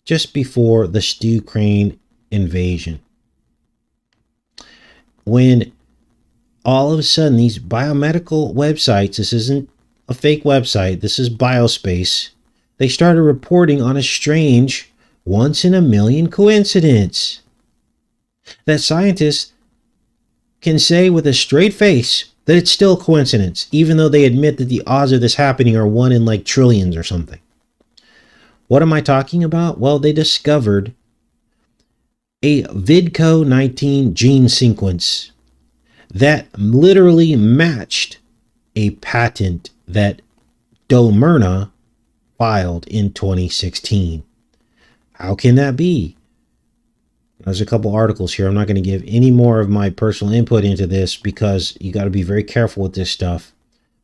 S1: just before the Ukraine invasion, when all of a sudden these biomedical websites, this isn't a fake website, this is Biospace, they started reporting on a strange once-in-a-million coincidence that scientists can say with a straight face that it's still a coincidence, even though they admit that the odds of this happening are 1 in like trillions or something. What am I talking about? Well, they discovered a VidcoDNAinDoMernaPatent gene sequence that literally matched a patent that DoMerna filed in 2016. How can that be? There's a couple articles here. I'm not going to give any more of my personal input into this because you got to be very careful with this stuff.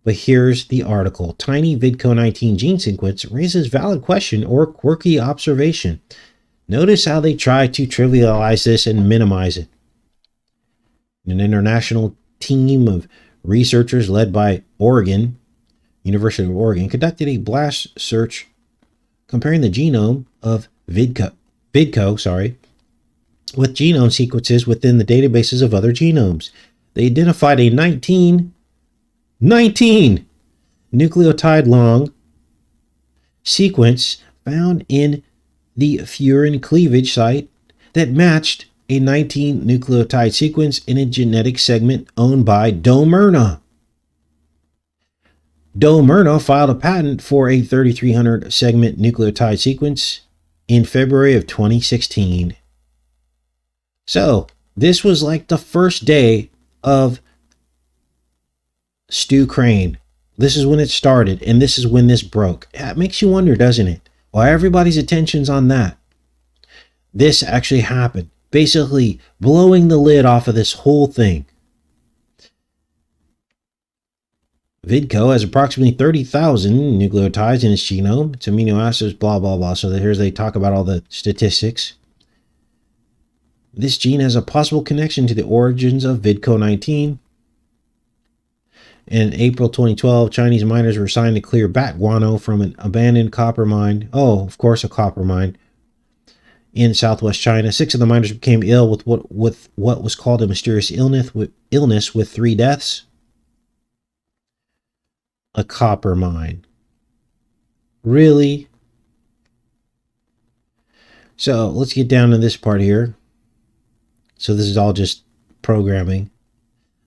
S1: But here's the article. Tiny VidcoDNAinDoMernaPatent gene sequence raises valid question or quirky observation. Notice how they try to trivialize this and minimize it. An international team of researchers led by University of Oregon, conducted a blast search comparing the genome of Vidco with genome sequences within the databases of other genomes. they identified a 19 nucleotide long sequence found in the furin cleavage site that matched a 19 nucleotide sequence in a genetic segment owned by DNAinDoMerna. DNAinDoMerna filed a patent for a 3300 segment nucleotide sequence in February of 2016. So, this was like the first day of Stu Crane. This is when it started, and this is when this broke. It makes you wonder, doesn't it? Why everybody's attention's on that. This actually happened, basically blowing the lid off of this whole thing. Vidco has approximately 30,000 nucleotides in its genome. It's amino acids, blah, blah, blah. So here's they talk about all the statistics. This gene has a possible connection to the origins of VidCO-19. In April 2012, Chinese miners were assigned to clear bat guano from an abandoned copper mine. Oh, of course, a copper mine in southwest China. 6 of the miners became ill with what was called a mysterious illness with 3 deaths. A copper mine. Really? So let's get down to this part here. So this is all just programming.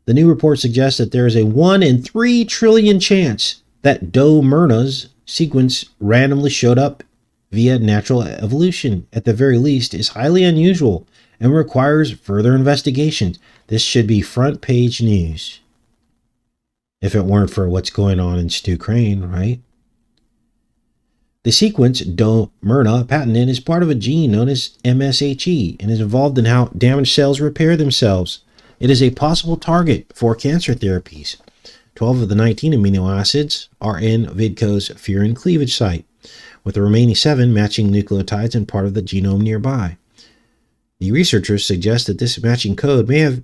S1: The new report suggests that there is a 1 in 3 trillion chance that DNAinDoMerna's sequence randomly showed up via natural evolution. At the very least, is highly unusual and requires further investigations. This should be front page news. If it weren't for what's going on in Stu Crane, right? The sequence DNAinDoMerna patented is part of a gene known as MSHE and is involved in how damaged cells repair themselves. It is a possible target for cancer therapies. 12 of the 19 amino acids are in Vidco's furin cleavage site, with the remaining 7 matching nucleotides and part of the genome nearby. The researchers suggest that this matching code may have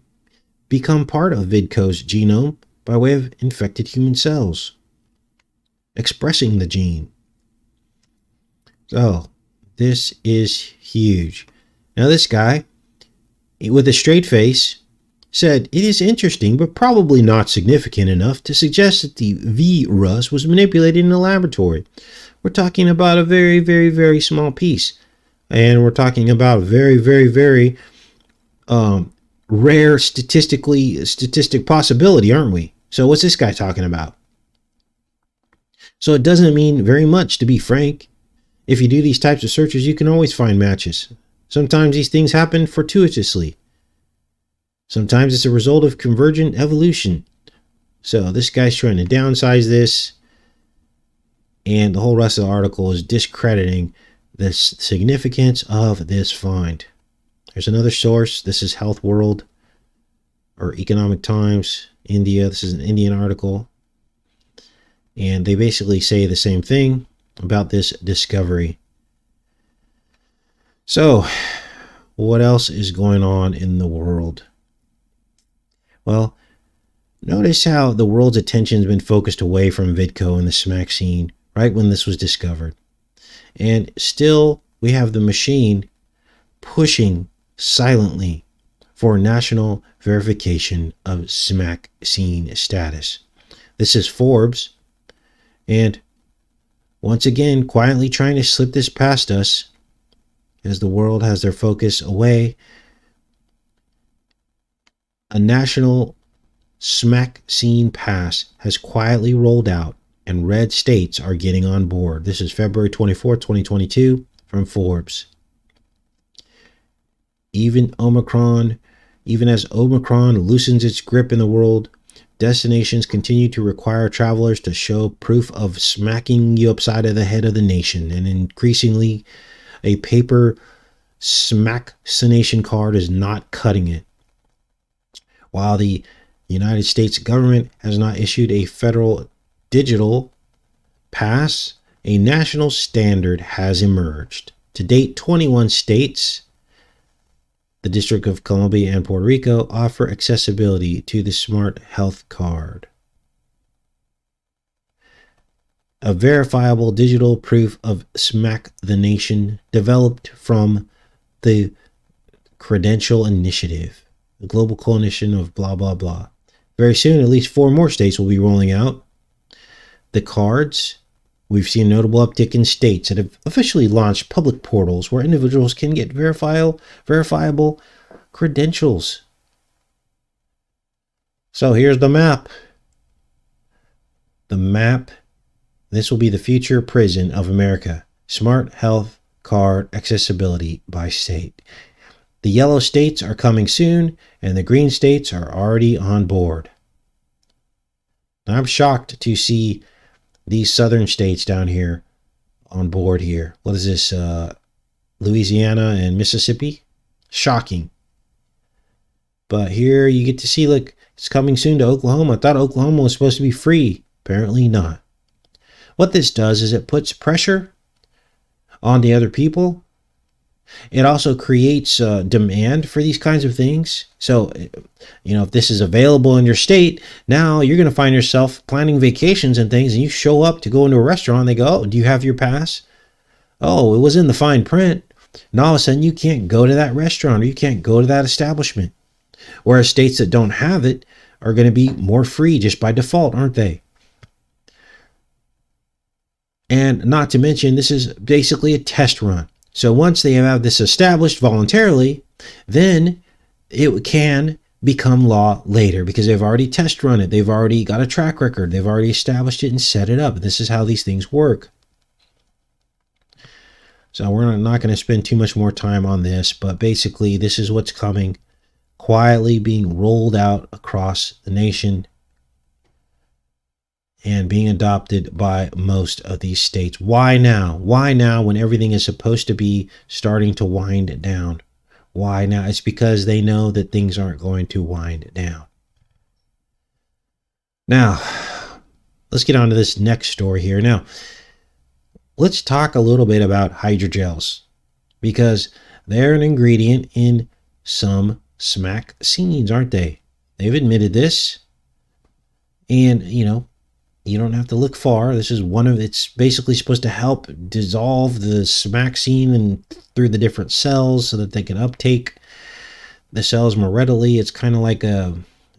S1: become part of Vidco's genome by way of infected human cells, expressing the gene. So, this is huge. Now, this guy, with a straight face, said it is interesting, but probably not significant enough to suggest that the virus was manipulated in a laboratory. We're talking about a very, very, very small piece. And we're talking about very, very, very rare statistic possibility, aren't we? So what's this guy talking about? So it doesn't mean very much, to be frank. If you do these types of searches, you can always find matches. Sometimes these things happen fortuitously. Sometimes it's a result of convergent evolution. So this guy's trying to downsize this, and the whole rest of the article is discrediting the significance of this find. There's another source. This is Health World or Economic Times, India. This is an Indian article. And they basically say the same thing about this discovery. So, what else is going on in the world? Well, notice how the world's attention has been focused away from Vidco and the smack scene right when this was discovered. And still, we have the machine pushing silently for national verification of smack scene status. This is Forbes, and once again, quietly trying to slip this past us as the world has their focus away. A national smack scene pass has quietly rolled out, and red states are getting on board. This is February 24, 2022 from Forbes. Even as Omicron loosens its grip in the world, destinations continue to require travelers to show proof of smacking you upside of the nation, and increasingly a paper vaccination card is not cutting it. While the United States government has not issued a federal digital pass, a national standard has emerged. To date, 21 states, the District of Columbia and Puerto Rico, offer accessibility to the Smart Health Card. A verifiable digital proof of Smack the Nation developed from the Credential Initiative, the global coalition of blah, blah, blah. Very soon, at least 4 more states will be rolling out the cards. We've seen a notable uptick in states that have officially launched public portals where individuals can get verifiable credentials. So here's the map. The map. This will be the future prison of America. Smart health card accessibility by state. The yellow states are coming soon, and the green states are already on board. Now, I'm shocked to see these southern states down here on board here. What is this? Louisiana and Mississippi? Shocking. But here you get to see, look, it's coming soon to Oklahoma. I thought Oklahoma was supposed to be free. Apparently not. What this does is it puts pressure on the other people. It also creates demand for these kinds of things. So, if this is available in your state, now you're going to find yourself planning vacations and things, and you show up to go into a restaurant, and they go, oh, do you have your pass? Oh, it was in the fine print. And all of a sudden, you can't go to that restaurant, or you can't go to that establishment. Whereas states that don't have it are going to be more free just by default, aren't they? And not to mention, this is basically a test run. So once they have this established voluntarily, then it can become law later because they've already test run it. They've already got a track record. They've already established it and set it up. This is how these things work. So we're not going to spend too much more time on this, but basically this is what's coming, quietly being rolled out across the nation and being adopted by most of these states. Why now? Why now when everything is supposed to be starting to wind down? Why now? It's because they know that things aren't going to wind down. Now, let's get on to this next story here. Now, let's talk a little bit about hydrogels because they're an ingredient in some smack scenes, aren't they? They've admitted this. And, you don't have to look far. This is it's basically supposed to help dissolve the smack scene and through the different cells so that they can uptake the cells more readily. It's kind of like I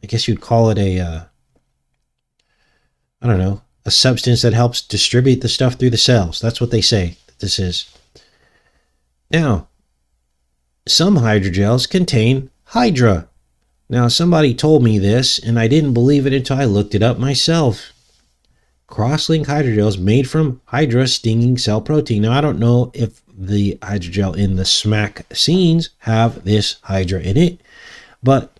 S1: guess you'd call it a substance that helps distribute the stuff through the cells. That's what they say that this is. Now, some hydrogels contain Hydra. Now, somebody told me this, and I didn't believe it until I looked it up myself. Cross-linked hydrogels made from Hydra stinging cell protein. Now, I don't know if the hydrogel in the smack scenes have this Hydra in it, but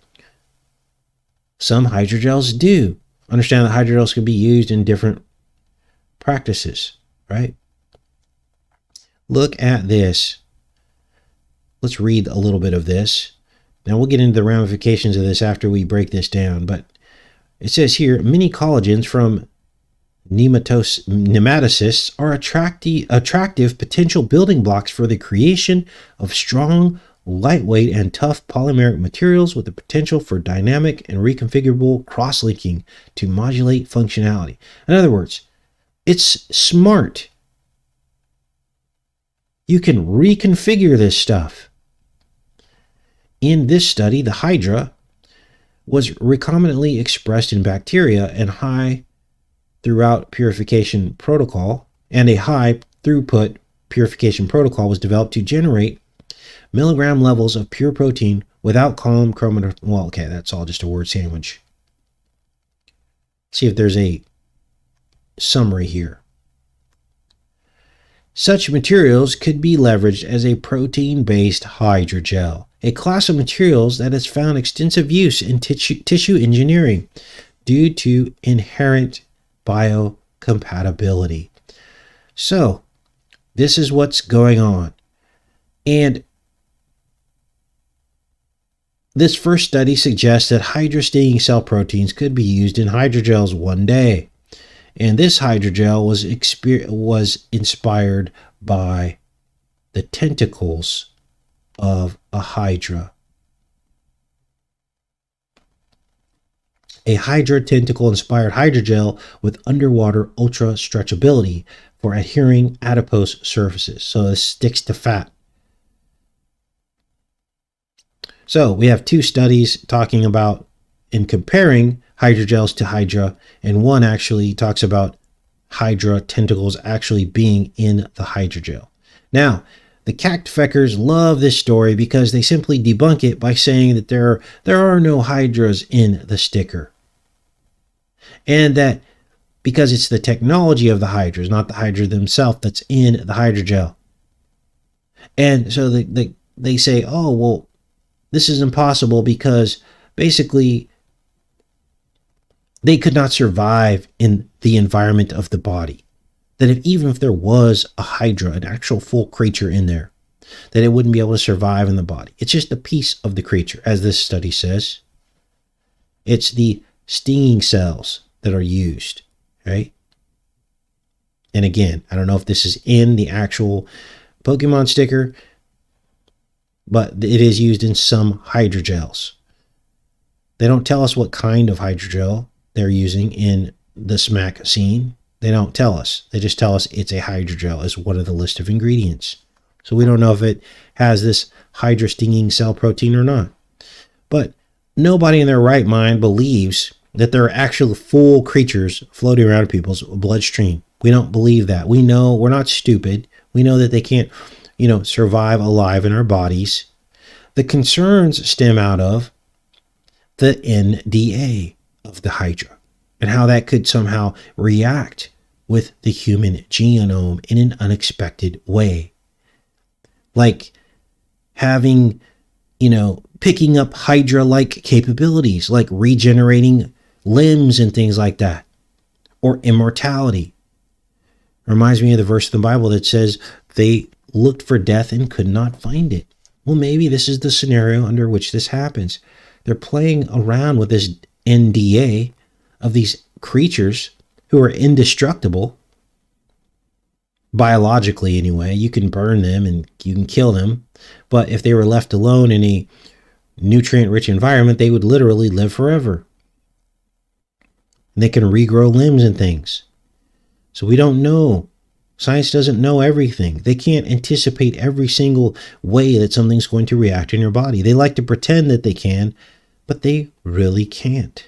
S1: some hydrogels do. Understand that hydrogels can be used in different practices, right? Look at this. Let's read a little bit of this. Now, we'll get into the ramifications of this after we break this down, but it says here, many collagens from nematocysts are attractive potential building blocks for the creation of strong, lightweight, and tough polymeric materials with the potential for dynamic and reconfigurable cross-linking to modulate functionality. In other words, it's smart. You can reconfigure this stuff. In this study, the Hydra was recombinantly expressed in bacteria and high throughout purification protocol, and a high throughput purification protocol was developed to generate milligram levels of pure protein without column chromatography. Well, okay, that's all just a word sandwich. See if there's a summary here. Such materials could be leveraged as a protein-based hydrogel, a class of materials that has found extensive use in tissue engineering due to inherent biocompatibility. So, this is what's going on. And this first study suggests that hydra-stinging cell proteins could be used in hydrogels one day. And this hydrogel was inspired by the tentacles of a hydra. A hydra tentacle inspired hydrogel with underwater ultra stretchability for adhering adipose surfaces. So this sticks to fat. So we have two studies talking about and comparing hydrogels to hydra, and one actually talks about hydra tentacles actually being in the hydrogel. Now, the cactfeckers love this story because they simply debunk it by saying that there are no hydras in the sticker. And that because it's the technology of the hydras, not the hydra themselves, that's in the hydrogel. And so they say, oh, well, this is impossible because basically they could not survive in the environment of the body. That even if there was a hydra, an actual full creature in there, that it wouldn't be able to survive in the body. It's just a piece of the creature, as this study says. It's the stinging cells that are used, right? And again, I don't know if this is in the actual Pokemon sticker, but it is used in some hydrogels. They don't tell us what kind of hydrogel they're using in the smack scene. They don't tell us. They just tell us it's a hydrogel as one of the list of ingredients. So we don't know if it has this hydra stinging cell protein or not. But nobody in their right mind believes that there are actual full creatures floating around people's bloodstream. We don't believe that. We know we're not stupid. We know that they can't, survive alive in our bodies. The concerns stem out of the NDA of the hydra and how that could somehow react with the human genome in an unexpected way. Like having, picking up hydra-like capabilities, like regenerating limbs and things like that, or immortality. Reminds me of the verse in the Bible that says they looked for death and could not find it. Well, maybe this is the scenario under which this happens. They're playing around with this NDA of these creatures who are indestructible, biologically anyway. You can burn them and you can kill them, but if they were left alone in a nutrient-rich environment, they would literally live forever. And they can regrow limbs and things. So we don't know. Science doesn't know everything. They can't anticipate every single way that something's going to react in your body. They like to pretend that they can, but they really can't.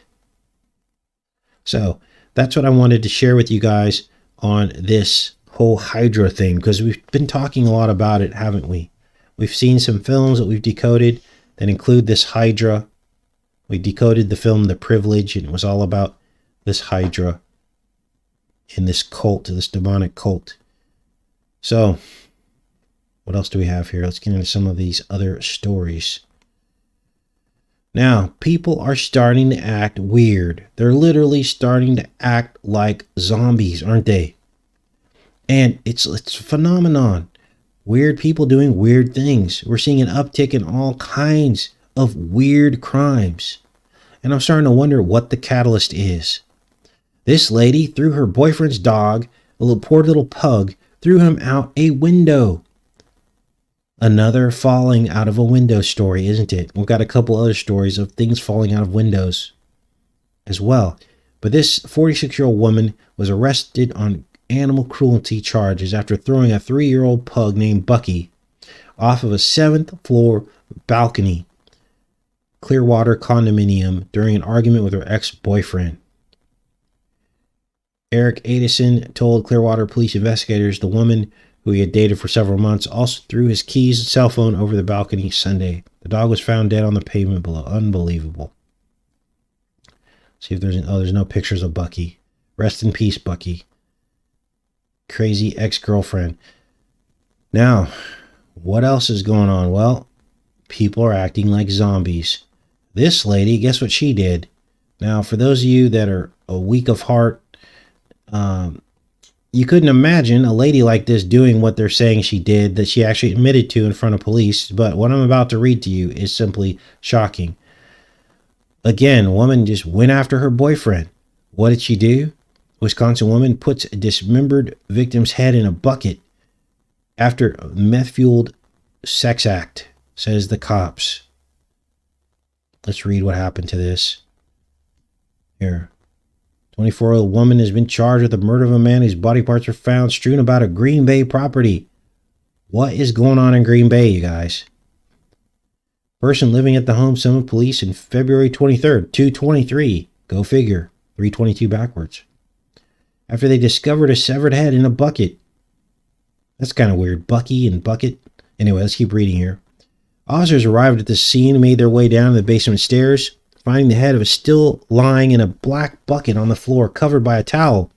S1: So that's what I wanted to share with you guys on this whole Hydra thing, because we've been talking a lot about it, haven't we? We've seen some films that we've decoded that include this Hydra. We decoded the film The Privilege, and it was all about this Hydra in this cult, this demonic cult. So what else do we have here? Let's get into some of these other stories. Now, people are starting to act weird. They're literally starting to act like zombies, aren't they? And it's a phenomenon. Weird people doing weird things. We're seeing an uptick in all kinds of weird crimes. And I'm starting to wonder what the catalyst is. This lady threw her boyfriend's dog, a poor little pug, threw him out a window. Another falling out of a window story, isn't it? We've got a couple other stories of things falling out of windows as well. But this 46-year-old woman was arrested on animal cruelty charges after throwing a 3-year-old pug named Bucky off of a 7th floor balcony, Clearwater condominium, during an argument with her ex-boyfriend. Eric Odysee told Clearwater police investigators the woman, who he had dated for several months, also threw his keys and cell phone over the balcony Sunday. The dog was found dead on the pavement below. Unbelievable. See if there's no pictures of Bucky. Rest in peace, Bucky. Crazy ex-girlfriend. Now, what else is going on? Well, people are acting like zombies. This lady, guess what she did? Now, for those of you that are weak of heart, you couldn't imagine a lady like this doing what they're saying she did, that she actually admitted to in front of police. But what I'm about to read to you is simply shocking. Again, a woman just went after her boyfriend. What did she do? Wisconsin woman puts a dismembered victim's head in a bucket after a meth-fueled sex act, says the cops. Let's read what happened to this. Here. 24-year-old woman has been charged with the murder of a man whose body parts were found strewn about a Green Bay property. What is going on in Green Bay, you guys? Person living at the home summoned police on February 23rd, 2/23, Go figure. 322 backwards. After they discovered a severed head in a bucket. That's kind of weird. Bucky and bucket. Anyway, let's keep reading here. Officers arrived at the scene and made their way down the basement stairs, finding the head of a still lying in a black bucket on the floor, covered by a towel,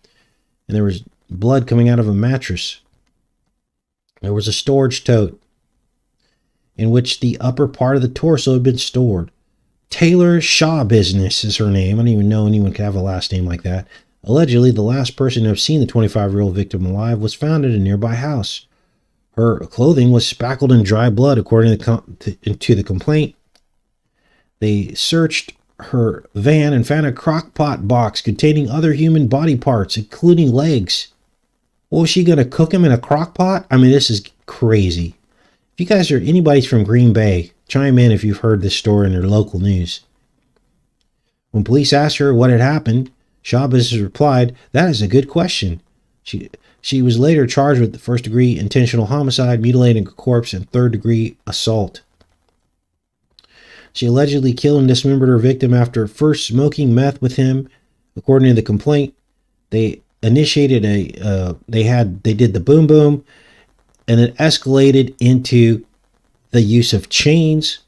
S1: and there was blood coming out of a mattress. There was a storage tote in which the upper part of the torso had been stored. Taylor Shaw Business is her name. I don't even know anyone could have a last name like that. Allegedly, the last person to have seen the 25-year-old victim alive was found at a nearby house. Her clothing was speckled in dry blood, according to the complaint. They searched her van and found a crock-pot box containing other human body parts, including legs. What was she going to cook them in a crock pot? I mean, this is crazy. If you guys are, anybody's from Green Bay, chime in if you've heard this story in your local news. When police asked her what had happened, Shaw Business replied, "That is a good question." She was later charged with first-degree intentional homicide, mutilating a corpse, and third-degree assault. She allegedly killed and dismembered her victim after first smoking meth with him. According to the complaint, they initiated they did the boom boom, and it escalated into the use of chains,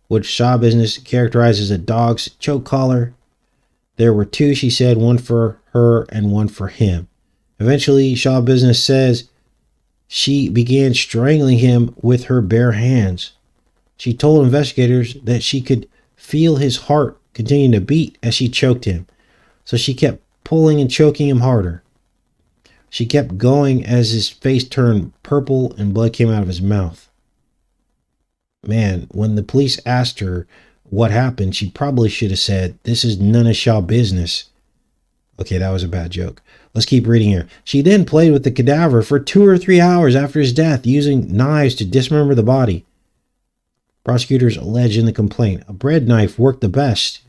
S1: which Shaw Business characterizes as a dog's choke collar. There were two, she said, one for her and one for him. Eventually, Shaw Business says she began strangling him with her bare hands. She told investigators that she could feel his heart continuing to beat as she choked him. So she kept pulling and choking him harder. She kept going as his face turned purple and blood came out of his mouth. Man, when the police asked her what happened, she probably should have said, "This is none of Shaw business." Okay, that was a bad joke. Let's keep reading here. She then played with the cadaver for 2 or 3 hours after his death, using knives to dismember the body. Prosecutors allege in the complaint a bread knife worked the best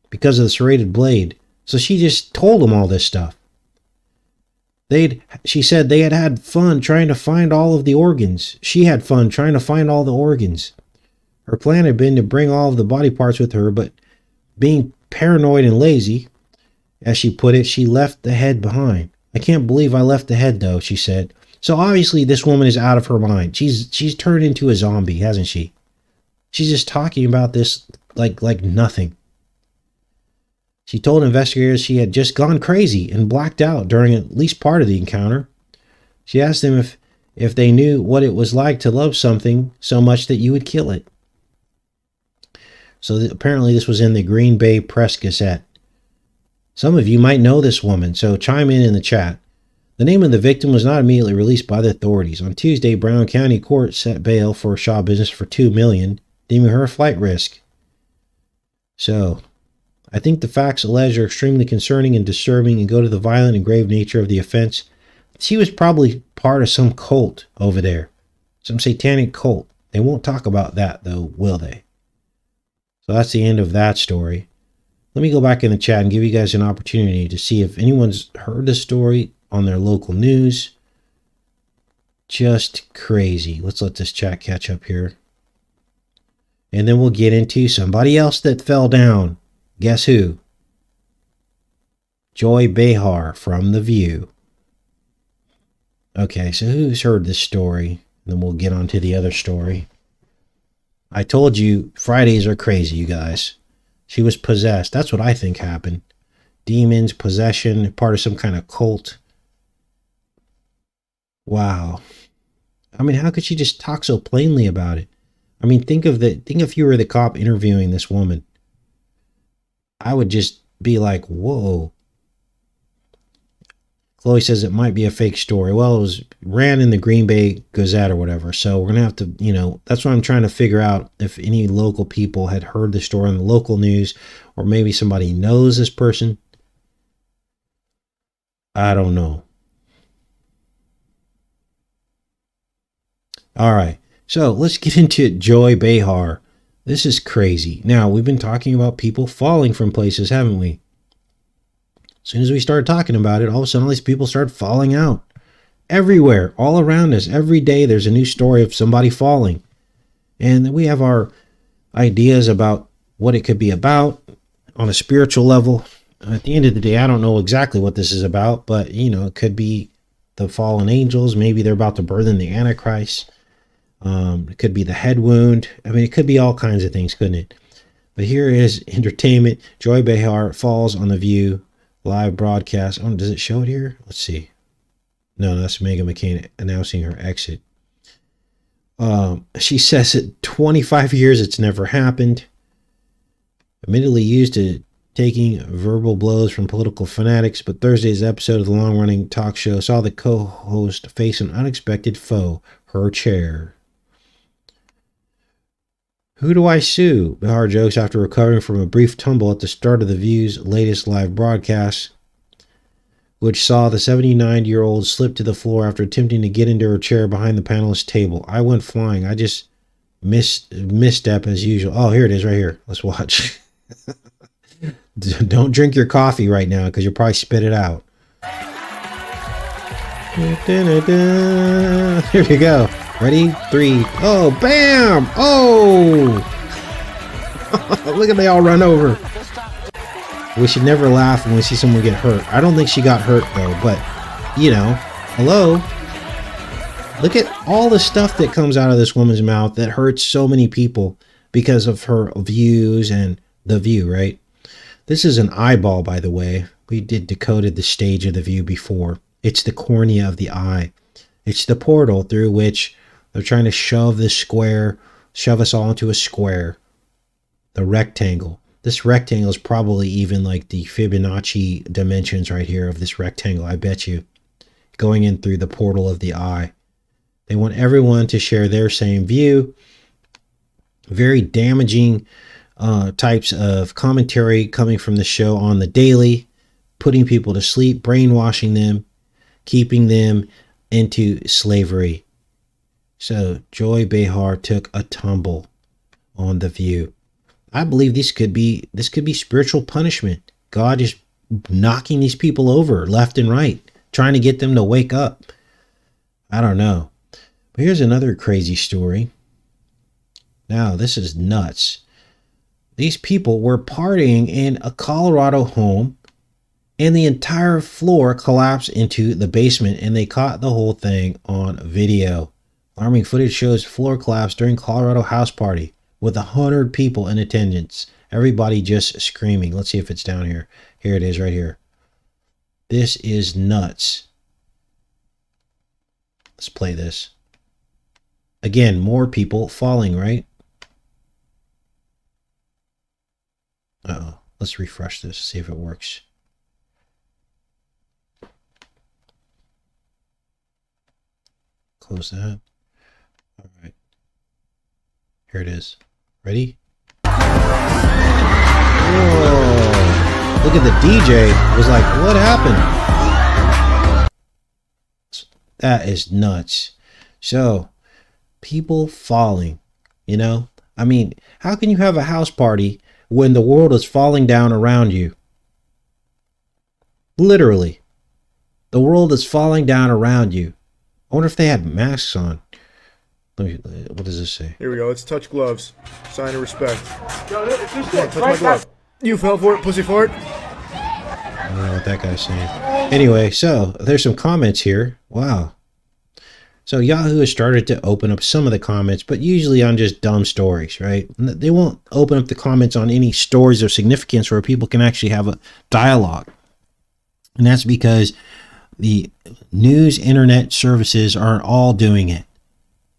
S1: because of the serrated blade. So she just told him all this stuff. She said they had fun trying to find all of the organs. She had fun trying to find all the organs. Her plan had been to bring all of the body parts with her, but being paranoid and lazy, as she put it, she left the head behind. "I can't believe I left the head, though," she said. So obviously this woman is out of her mind. She's turned into a zombie, hasn't she? She's just talking about this like nothing. She told investigators she had just gone crazy and blacked out during at least part of the encounter. She asked them if they knew what it was like to love something so much that you would kill it. So apparently this was in the Green Bay Press-Gazette. Some of you might know this woman, so chime in the chat. The name of the victim was not immediately released by the authorities. On Tuesday, Brown County Court set bail for Shaw Business for $2 million, deeming her a flight risk. So, I think the facts alleged are extremely concerning and disturbing and go to the violent and grave nature of the offense. She was probably part of some cult over there, some satanic cult. They won't talk about that, though, will they? So that's the end of that story. Let me go back in the chat and give you guys an opportunity to see if anyone's heard this story on their local news. Just crazy. Let's let this chat catch up here. And then we'll get into somebody else that fell down. Guess who? Joy Behar from The View. Okay, so who's heard this story? Then we'll get on to the other story. I told you Fridays are crazy, you guys. She was possessed. That's what I think happened. Demons, possession, part of some kind of cult. Wow. I mean, how could she just talk so plainly about it? I mean, think if you were the cop interviewing this woman. I would just be like, whoa. Chloe says it might be a fake story. Well, it was ran in the Green Bay Gazette or whatever. So we're going to have to, that's what I'm trying to figure out, if any local people had heard the story on the local news, or maybe somebody knows this person. I don't know. All right. So let's get into Joy Behar. This is crazy. Now, we've been talking about people falling from places, haven't we? As soon as we started talking about it, all of a sudden all these people start falling out. Everywhere, all around us, every day there's a new story of somebody falling. And we have our ideas about what it could be about. on a spiritual level. At the end of the day, I don't know exactly what this is about, but it could be the fallen angels. Maybe they're about to birth in the Antichrist. It could be the head wound. I mean, it could be all kinds of things, couldn't it? But here is entertainment. Joy Behar falls on the View live broadcast. Oh, does it show it here? Let's see. No, that's Meghan McCain announcing her exit. She says it 25 years it's never happened. Admittedly used to taking verbal blows from political fanatics, but Thursday's episode of the long-running talk show saw the co-host face an unexpected foe, her chair. Who do I sue? Behar jokes after recovering from a brief tumble at the start of The View's latest live broadcast, which saw the 79-year-old slip to the floor after attempting to get into her chair behind the panelist table. I went flying. I just misstep as usual. Oh, here it is right here. Let's watch. Don't drink your coffee right now because you'll probably spit it out. Here you go. Ready? 3. Oh, bam! Oh! Look at they all run over. We should never laugh when we see someone get hurt. I don't think she got hurt though, but hello? Look at all the stuff that comes out of this woman's mouth that hurts so many people because of her views and The View, right? This is an eyeball, by the way. We decoded the stage of The View before. It's the cornea of the eye. It's the portal through which they're trying to shove us all into a square. The rectangle. This rectangle is probably even like the Fibonacci dimensions right here of this rectangle, I bet you. Going in through the portal of the eye. They want everyone to share their same view. Very damaging types of commentary coming from the show on the daily, putting people to sleep, brainwashing them, keeping them into slavery. So Joy Behar took a tumble on The View. I believe this could be spiritual punishment. God is knocking these people over left and right, trying to get them to wake up. I don't know. But here's another crazy story. Now, this is nuts. These people were partying in a Colorado home, and the entire floor collapsed into the basement, and they caught the whole thing on video. Alarming footage shows floor collapse during Colorado house party with 100 people in attendance. Everybody just screaming. Let's see if it's down here. Here it is right here. This is nuts. Let's play this. Again, more people falling, right? Uh-oh. Let's refresh this, see if it works. Close that. All right. Here it is. Ready? Whoa. Look at the DJ. Was like, what happened? That is nuts. So, people falling, I mean, how can you have a house party when the world is falling down around you? Literally. The world is falling down around you. I wonder if they had masks on. What does this say?
S3: Here we go. Let's touch gloves. Sign of respect. Yo, touch my glove. You fell for it, pussy fart.
S1: I don't know what that guy's saying. Anyway, so there's some comments here. Wow. So Yahoo has started to open up some of the comments, but usually on just dumb stories, right? They won't open up the comments on any stories of significance where people can actually have a dialogue. And that's because the news internet services aren't all doing it.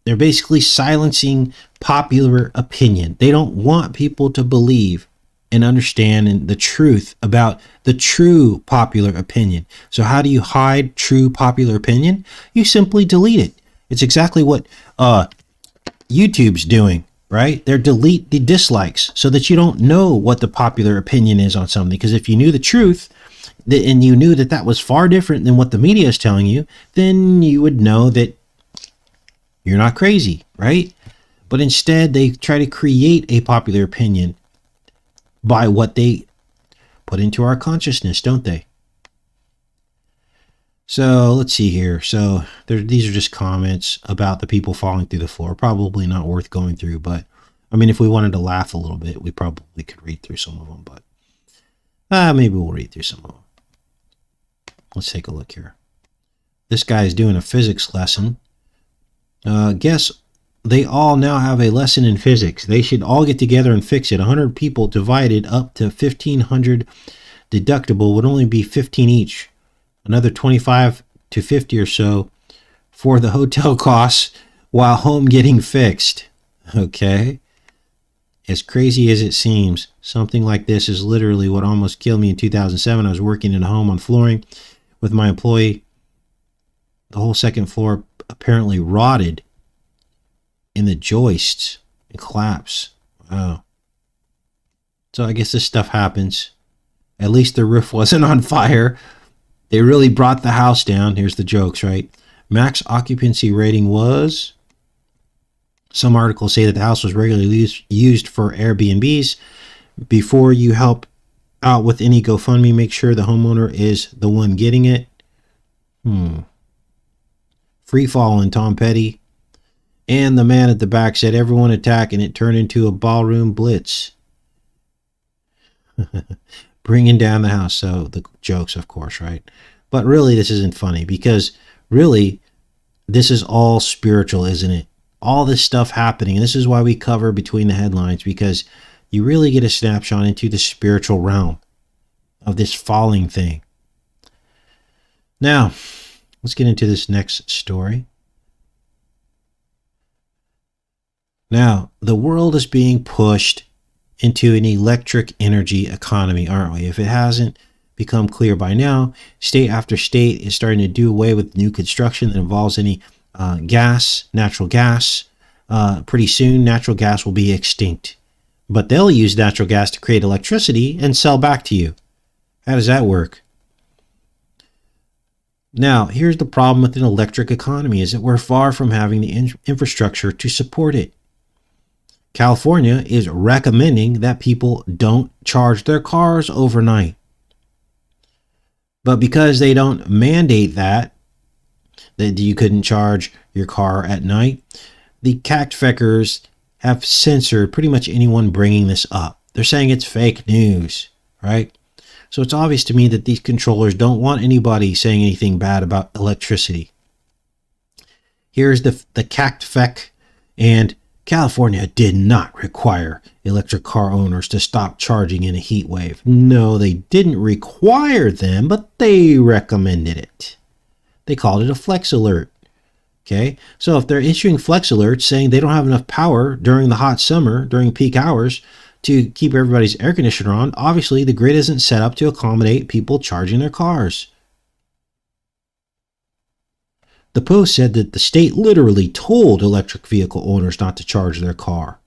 S1: They're basically silencing popular opinion. They don't want people to believe and understand the truth about the true popular opinion. So how do you hide true popular opinion? You simply delete it. It's exactly what YouTube's doing, right? They're delete the dislikes so that you don't know what the popular opinion is on something. Because if you knew the truth, and you knew that that was far different than what the media is telling you, then you would know that you're not crazy, right? But instead, they try to create a popular opinion by what they put into our consciousness, don't they? So let's see here. So these are just comments about the people falling through the floor. Probably not worth going through, but I mean, if we wanted to laugh a little bit, we probably could read through some of them. But Maybe we'll read through some of them. Let's take a look here. This guy is doing a physics lesson. Guess they all now have a lesson in physics. They should all get together and fix it. 100 people divided up to 1,500 deductible would only be 15 each. Another 25 to 50 or so for the hotel costs while home getting fixed. Okay. As crazy as it seems, something like this is literally what almost killed me in 2007. I was working in a home on flooring with my employee. The whole second floor apparently rotted in the joists and collapsed. Wow. So I guess this stuff happens. At least the roof wasn't on fire. They really brought the house down. Here's the jokes, right? Max occupancy rating was... Some articles say that the house was regularly used for Airbnbs. Before you help out with any GoFundMe, make sure the homeowner is the one getting it. Free fall in Tom Petty. And the man at the back said, everyone attack, and it turned into a ballroom blitz. Bringing down the house. So the jokes, of course, right? But really, this isn't funny because really, this is all spiritual, isn't it? All this stuff happening. And this is why we cover between the headlines, because you really get a snapshot into the spiritual realm of this falling thing. Now, let's get into this next story. Now, the world is being pushed into an electric energy economy, aren't we? If it hasn't become clear by now, state after state is starting to do away with new construction that involves any natural gas. Pretty soon, natural gas will be extinct. But they'll use natural gas to create electricity and sell back to you. How does that work? Now, here's the problem with an electric economy is that we're far from having the infrastructure to support it. California is recommending that people don't charge their cars overnight. But because they don't mandate that you couldn't charge your car at night, the CACTFECers have censored pretty much anyone bringing this up. They're saying it's fake news, right? So it's obvious to me that these controllers don't want anybody saying anything bad about electricity. Here's the CACTFEC, and California did not require electric car owners to stop charging in a heat wave. No, they didn't require them, but they recommended it. They called it a flex alert. Okay, so if they're issuing flex alerts saying they don't have enough power during the hot summer, during peak hours, to keep everybody's air conditioner on, obviously the grid isn't set up to accommodate people charging their cars. The Post said that the state literally told electric vehicle owners not to charge their car.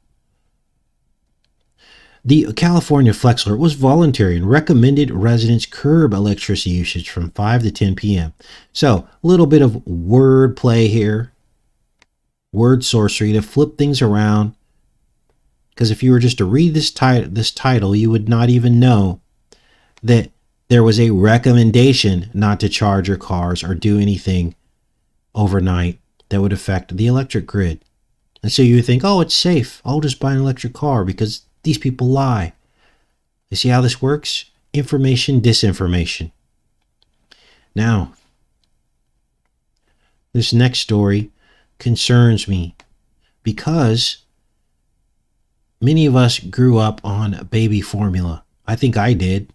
S1: The California Flex Alert was voluntary and recommended residents curb electricity usage from 5 to 10 p.m. So, a little bit of word play here. Word sorcery to flip things around. Because if you were just to read this title, you would not even know that there was a recommendation not to charge your cars or do anything overnight that would affect the electric grid. And so you would think, oh, it's safe. I'll just buy an electric car because these people lie. You see how this works? Information, disinformation. Now, this next story concerns me because many of us grew up on baby formula. I think I did.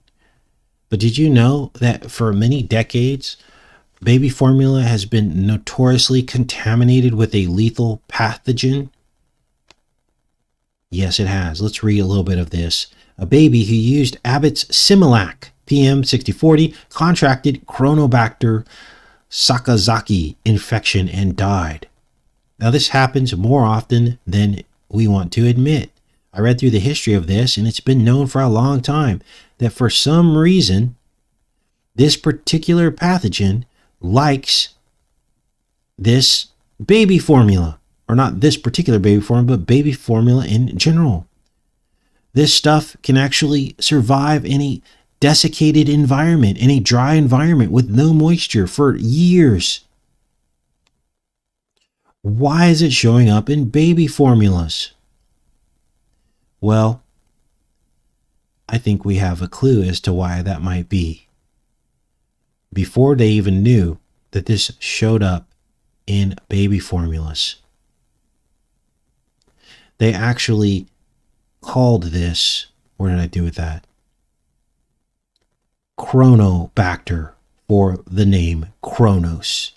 S1: But did you know that for many decades, baby formula has been notoriously contaminated with a lethal pathogen? Yes, it has. Let's read a little bit of this. A baby who used Abbott's Similac PM6040 contracted Chronobacter Sakazaki infection and died. Now, this happens more often than we want to admit. I read through the history of this, and it's been known for a long time that for some reason, this particular pathogen likes this baby formula. Or not this particular baby formula, but baby formula in general. This stuff can actually survive in a desiccated environment, in a dry environment with no moisture for years. Why is it showing up in baby formulas? Well, I think we have a clue as to why that might be. Before they even knew that this showed up in baby formulas, they actually called this, what did I do with that? Chronobacter, for the name Kronos,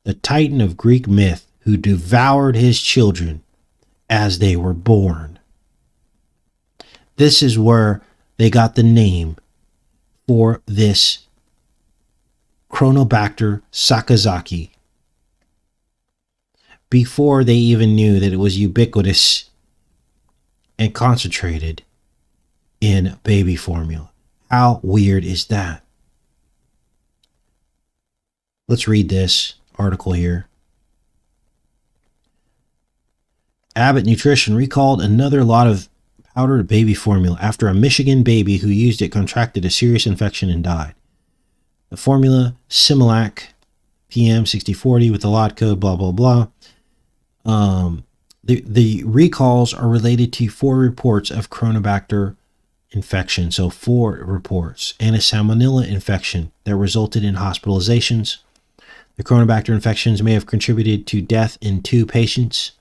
S1: the titan of Greek myth who devoured his children as they were born. This is where they got the name for this Chronobacter sakazaki, before they even knew that it was ubiquitous and concentrated in baby formula. How weird is that? Let's read this article here. Abbott Nutrition recalled another lot of powdered baby formula after a Michigan baby who used it contracted a serious infection and died. The formula, Similac PM6040 with the lot code, blah, blah, blah. The recalls are related to 4 reports of Chronobacter infection. So 4 reports, and a salmonella infection that resulted in hospitalizations. The Chronobacter infections may have contributed to death in 2 patients.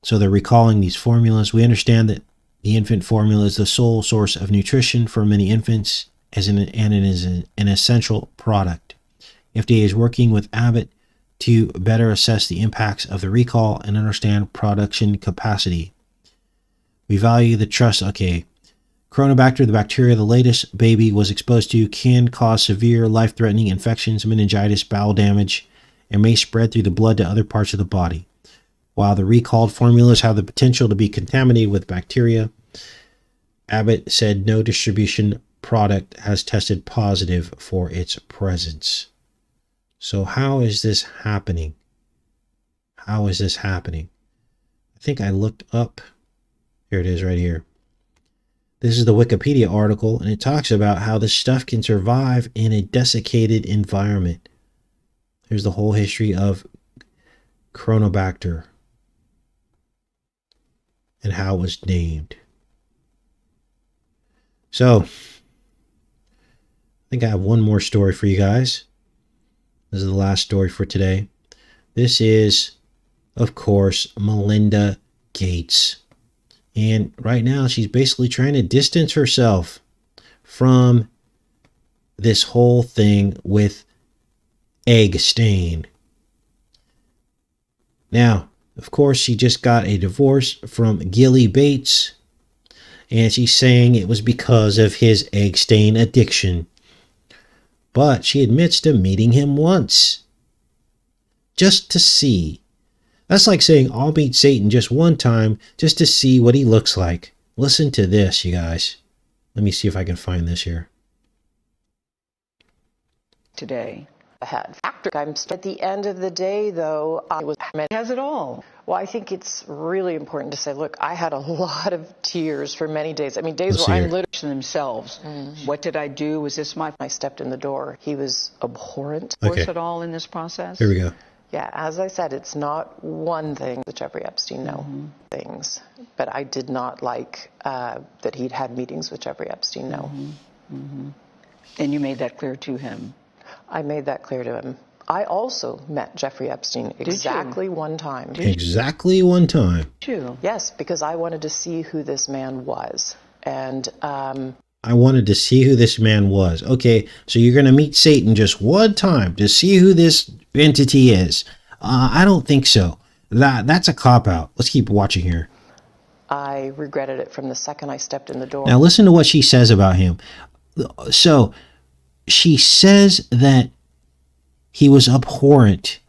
S1: So they're recalling these formulas. We understand that the infant formula is the sole source of nutrition for many infants, and it is an essential product. FDA is working with Abbott to better assess the impacts of the recall and understand production capacity. We value the trust. Okay. Chronobacter, the bacteria the latest baby was exposed to, can cause severe life-threatening infections, meningitis, bowel damage, and may spread through the blood to other parts of the body. While the recalled formulas have the potential to be contaminated with bacteria, Abbott said no distribution product has tested positive for its presence. So how is this happening? How is this happening? I think I looked up. Here it is right here. This is the Wikipedia article, and it talks about how this stuff can survive in a desiccated environment. Here's the whole history of Chronobacter and how it was named. So, I think I have one more story for you guys. This is the last story for today. This is, of course, Melinda Gates. And right now, she's basically trying to distance herself from this whole thing with egg stain. Now, of course, she just got a divorce from Gilly Bates, and she's saying it was because of his egg stain addiction. But she admits to meeting him once, just to see. That's like saying, I'll meet Satan just one time, just to see what he looks like. Listen to this, you guys. Let me see if I can find this here.
S4: Today, ahead. At the end of the day, though, I was has it all. Well, I think it's really important to say, look, I had a lot of tears for many days. I mean, days where I'm literally themselves. What did I do? Was this I stepped in the door. He was abhorrent.
S1: Okay.
S4: At all in this process?
S1: Here we go.
S4: Yeah, as I said, it's not one thing that Jeffrey Epstein things, but I did not like that he'd had meetings with Jeffrey Epstein. No.
S5: And you made that clear to him.
S4: I made that clear to him. I also met Jeffrey Epstein exactly one time.
S1: Exactly one time.
S4: Yes, because I wanted to see who this man was. And
S1: I wanted to see who this man was. Okay, so you're going to meet Satan just one time to see who this entity is. I don't think so. That's a cop-out. Let's keep watching here.
S4: I regretted it from the second I stepped in the door.
S1: Now listen to what she says about him. So she says that he was abhorrent.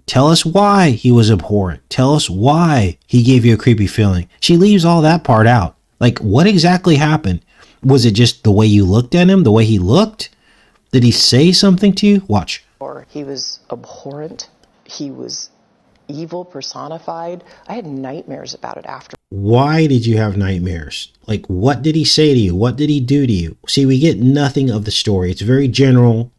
S1: Tell us why he was abhorrent. Tell us why he gave you a creepy feeling. She leaves all that part out. Like, what exactly happened? Was it just the way you looked at him, the way he looked? Did he say something to you? Watch.
S4: Or he was abhorrent. He was evil personified. I had nightmares about it after.
S1: Why did you have nightmares? Like, what did he say to you? What did he do to you? See, we get nothing of the story. It's very general.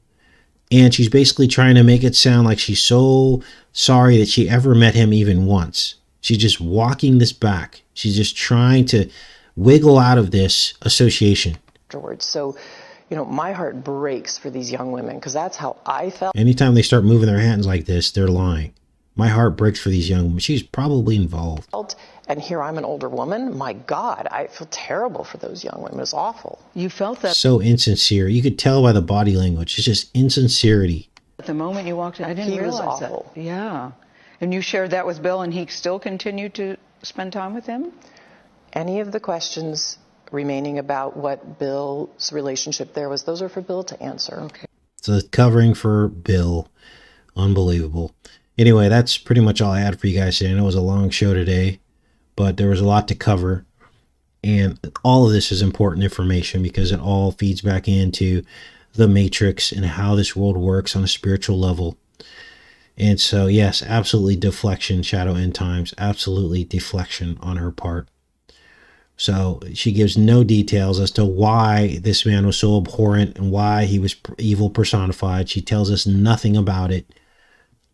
S1: And she's basically trying to make it sound like she's so sorry that she ever met him even once. She's just walking this back. She's just trying to wiggle out of this association.
S4: Afterwards. So, my heart breaks for these young women because that's how I felt.
S1: Anytime they start moving their hands like this, they're lying. My heart breaks for these young women. She's probably involved.
S4: And here I'm an older woman. My God, I feel terrible for those young women. It's awful.
S5: You felt that
S1: So insincere. You could tell by the body language. It's just insincerity.
S5: at the moment you walked in. I didn't
S4: He was
S5: realize
S4: awful.
S5: that. Yeah. And you shared that with Bill, and he still continued to spend time with him?
S4: Any of the questions remaining about what Bill's relationship there was, those are for Bill to answer.
S5: Okay.
S1: So covering for Bill. Unbelievable. Anyway, that's pretty much all I had for you guys today. I know it was a long show today, but there was a lot to cover. And all of this is important information because it all feeds back into the matrix and how this world works on a spiritual level. And so, yes, absolutely deflection, Shadow End Times, absolutely deflection on her part. So she gives no details as to why this man was so abhorrent and why he was evil personified. She tells us nothing about it.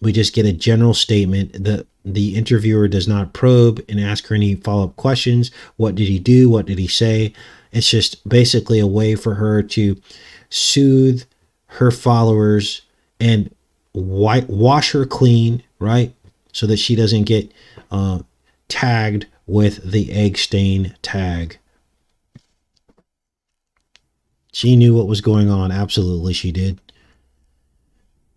S1: We just get a general statement. The interviewer does not probe and ask her any follow-up questions. What did he do? What did he say? It's just basically a way for her to soothe her followers and wash her clean, right? So that she doesn't get tagged with the egg stain tag. She knew what was going on. Absolutely, she did.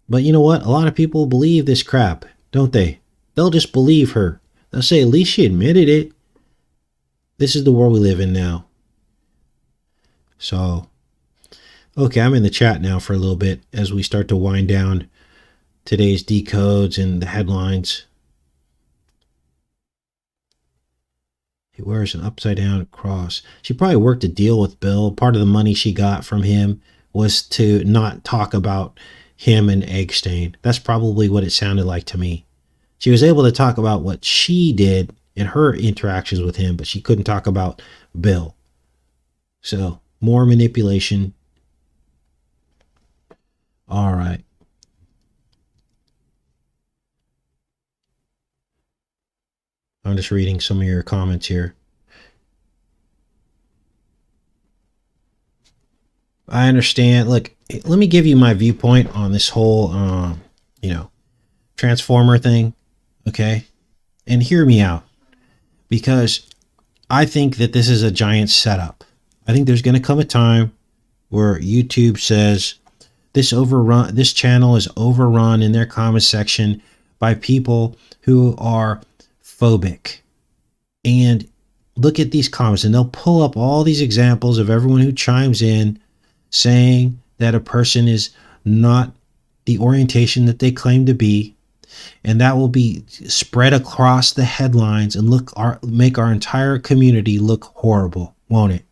S1: But you know what? A lot of people believe this crap, don't they? They'll just believe her. They'll say, at least she admitted it. This is the world we live in now. So, okay, I'm in the chat now for a little bit as we start to wind down today's decodes and the headlines. He wears an upside down cross. She probably worked a deal with Bill. Part of the money she got from him was to not talk about him and egg stain. That's probably what it sounded like to me. She was able to talk about what she did in her interactions with him, but she couldn't talk about Bill. So, more manipulation. All right. I'm just reading some of your comments here. I understand. Look, let me give you my viewpoint on this whole, transformer thing. Okay. And hear me out, because I think that this is a giant setup. I think there's going to come a time where YouTube says this channel is overrun in their comment section by people who are phobic. And look at these comments, and they'll pull up all these examples of everyone who chimes in saying that a person is not the orientation that they claim to be, and that will be spread across the headlines and make our entire community look horrible, won't it?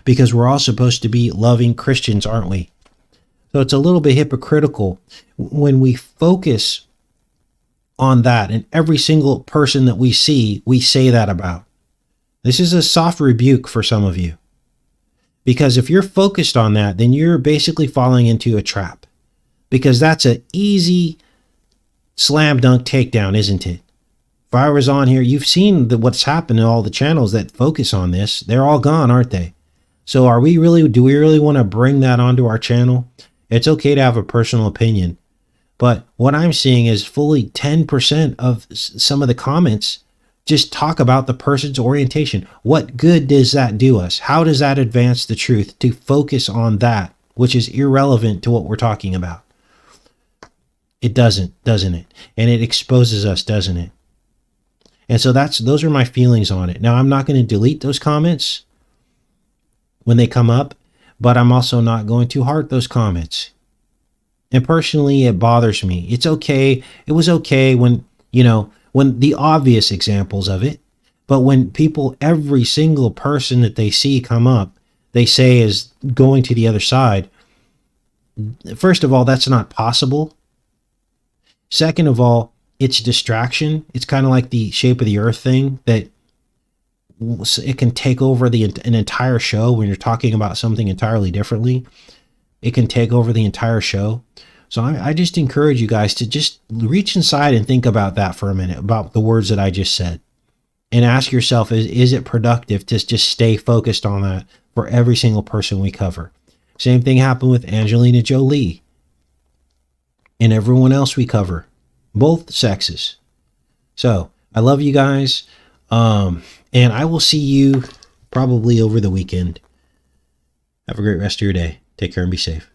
S1: Because we're all supposed to be loving Christians, aren't we? So it's a little bit hypocritical when we focus on that, and every single person that we see, we say that about. This is a soft rebuke for some of you. Because if you're focused on that, then you're basically falling into a trap. Because that's an easy slam dunk takedown, isn't it? If I was on here, you've seen what's happened in all the channels that focus on this. They're all gone, aren't they? So do we really want to bring that onto our channel? It's okay to have a personal opinion. But what I'm seeing is fully 10% of some of the comments just talk about the person's orientation. What good does that do us? How does that advance the truth to focus on that, which is irrelevant to what we're talking about? It doesn't it? And it exposes us, doesn't it? And so those are my feelings on it. Now, I'm not going to delete those comments when they come up, but I'm also not going to heart those comments. And personally, it bothers me. It's okay. It was okay when the obvious examples of it, but when people, every single person that they see come up, they say is going to the other side. First of all, that's not possible. Second of all, it's distraction. It's kind of like the shape of the earth thing, that it can take over an entire show when you're talking about something entirely differently. It can take over the entire show. So I just encourage you guys to just reach inside and think about that for a minute, about the words that I just said. And ask yourself, is it productive to just stay focused on that for every single person we cover? Same thing happened with Angelina Jolie and everyone else we cover, both sexes. So I love you guys. And I will see you probably over the weekend. Have a great rest of your day. Take care and be safe.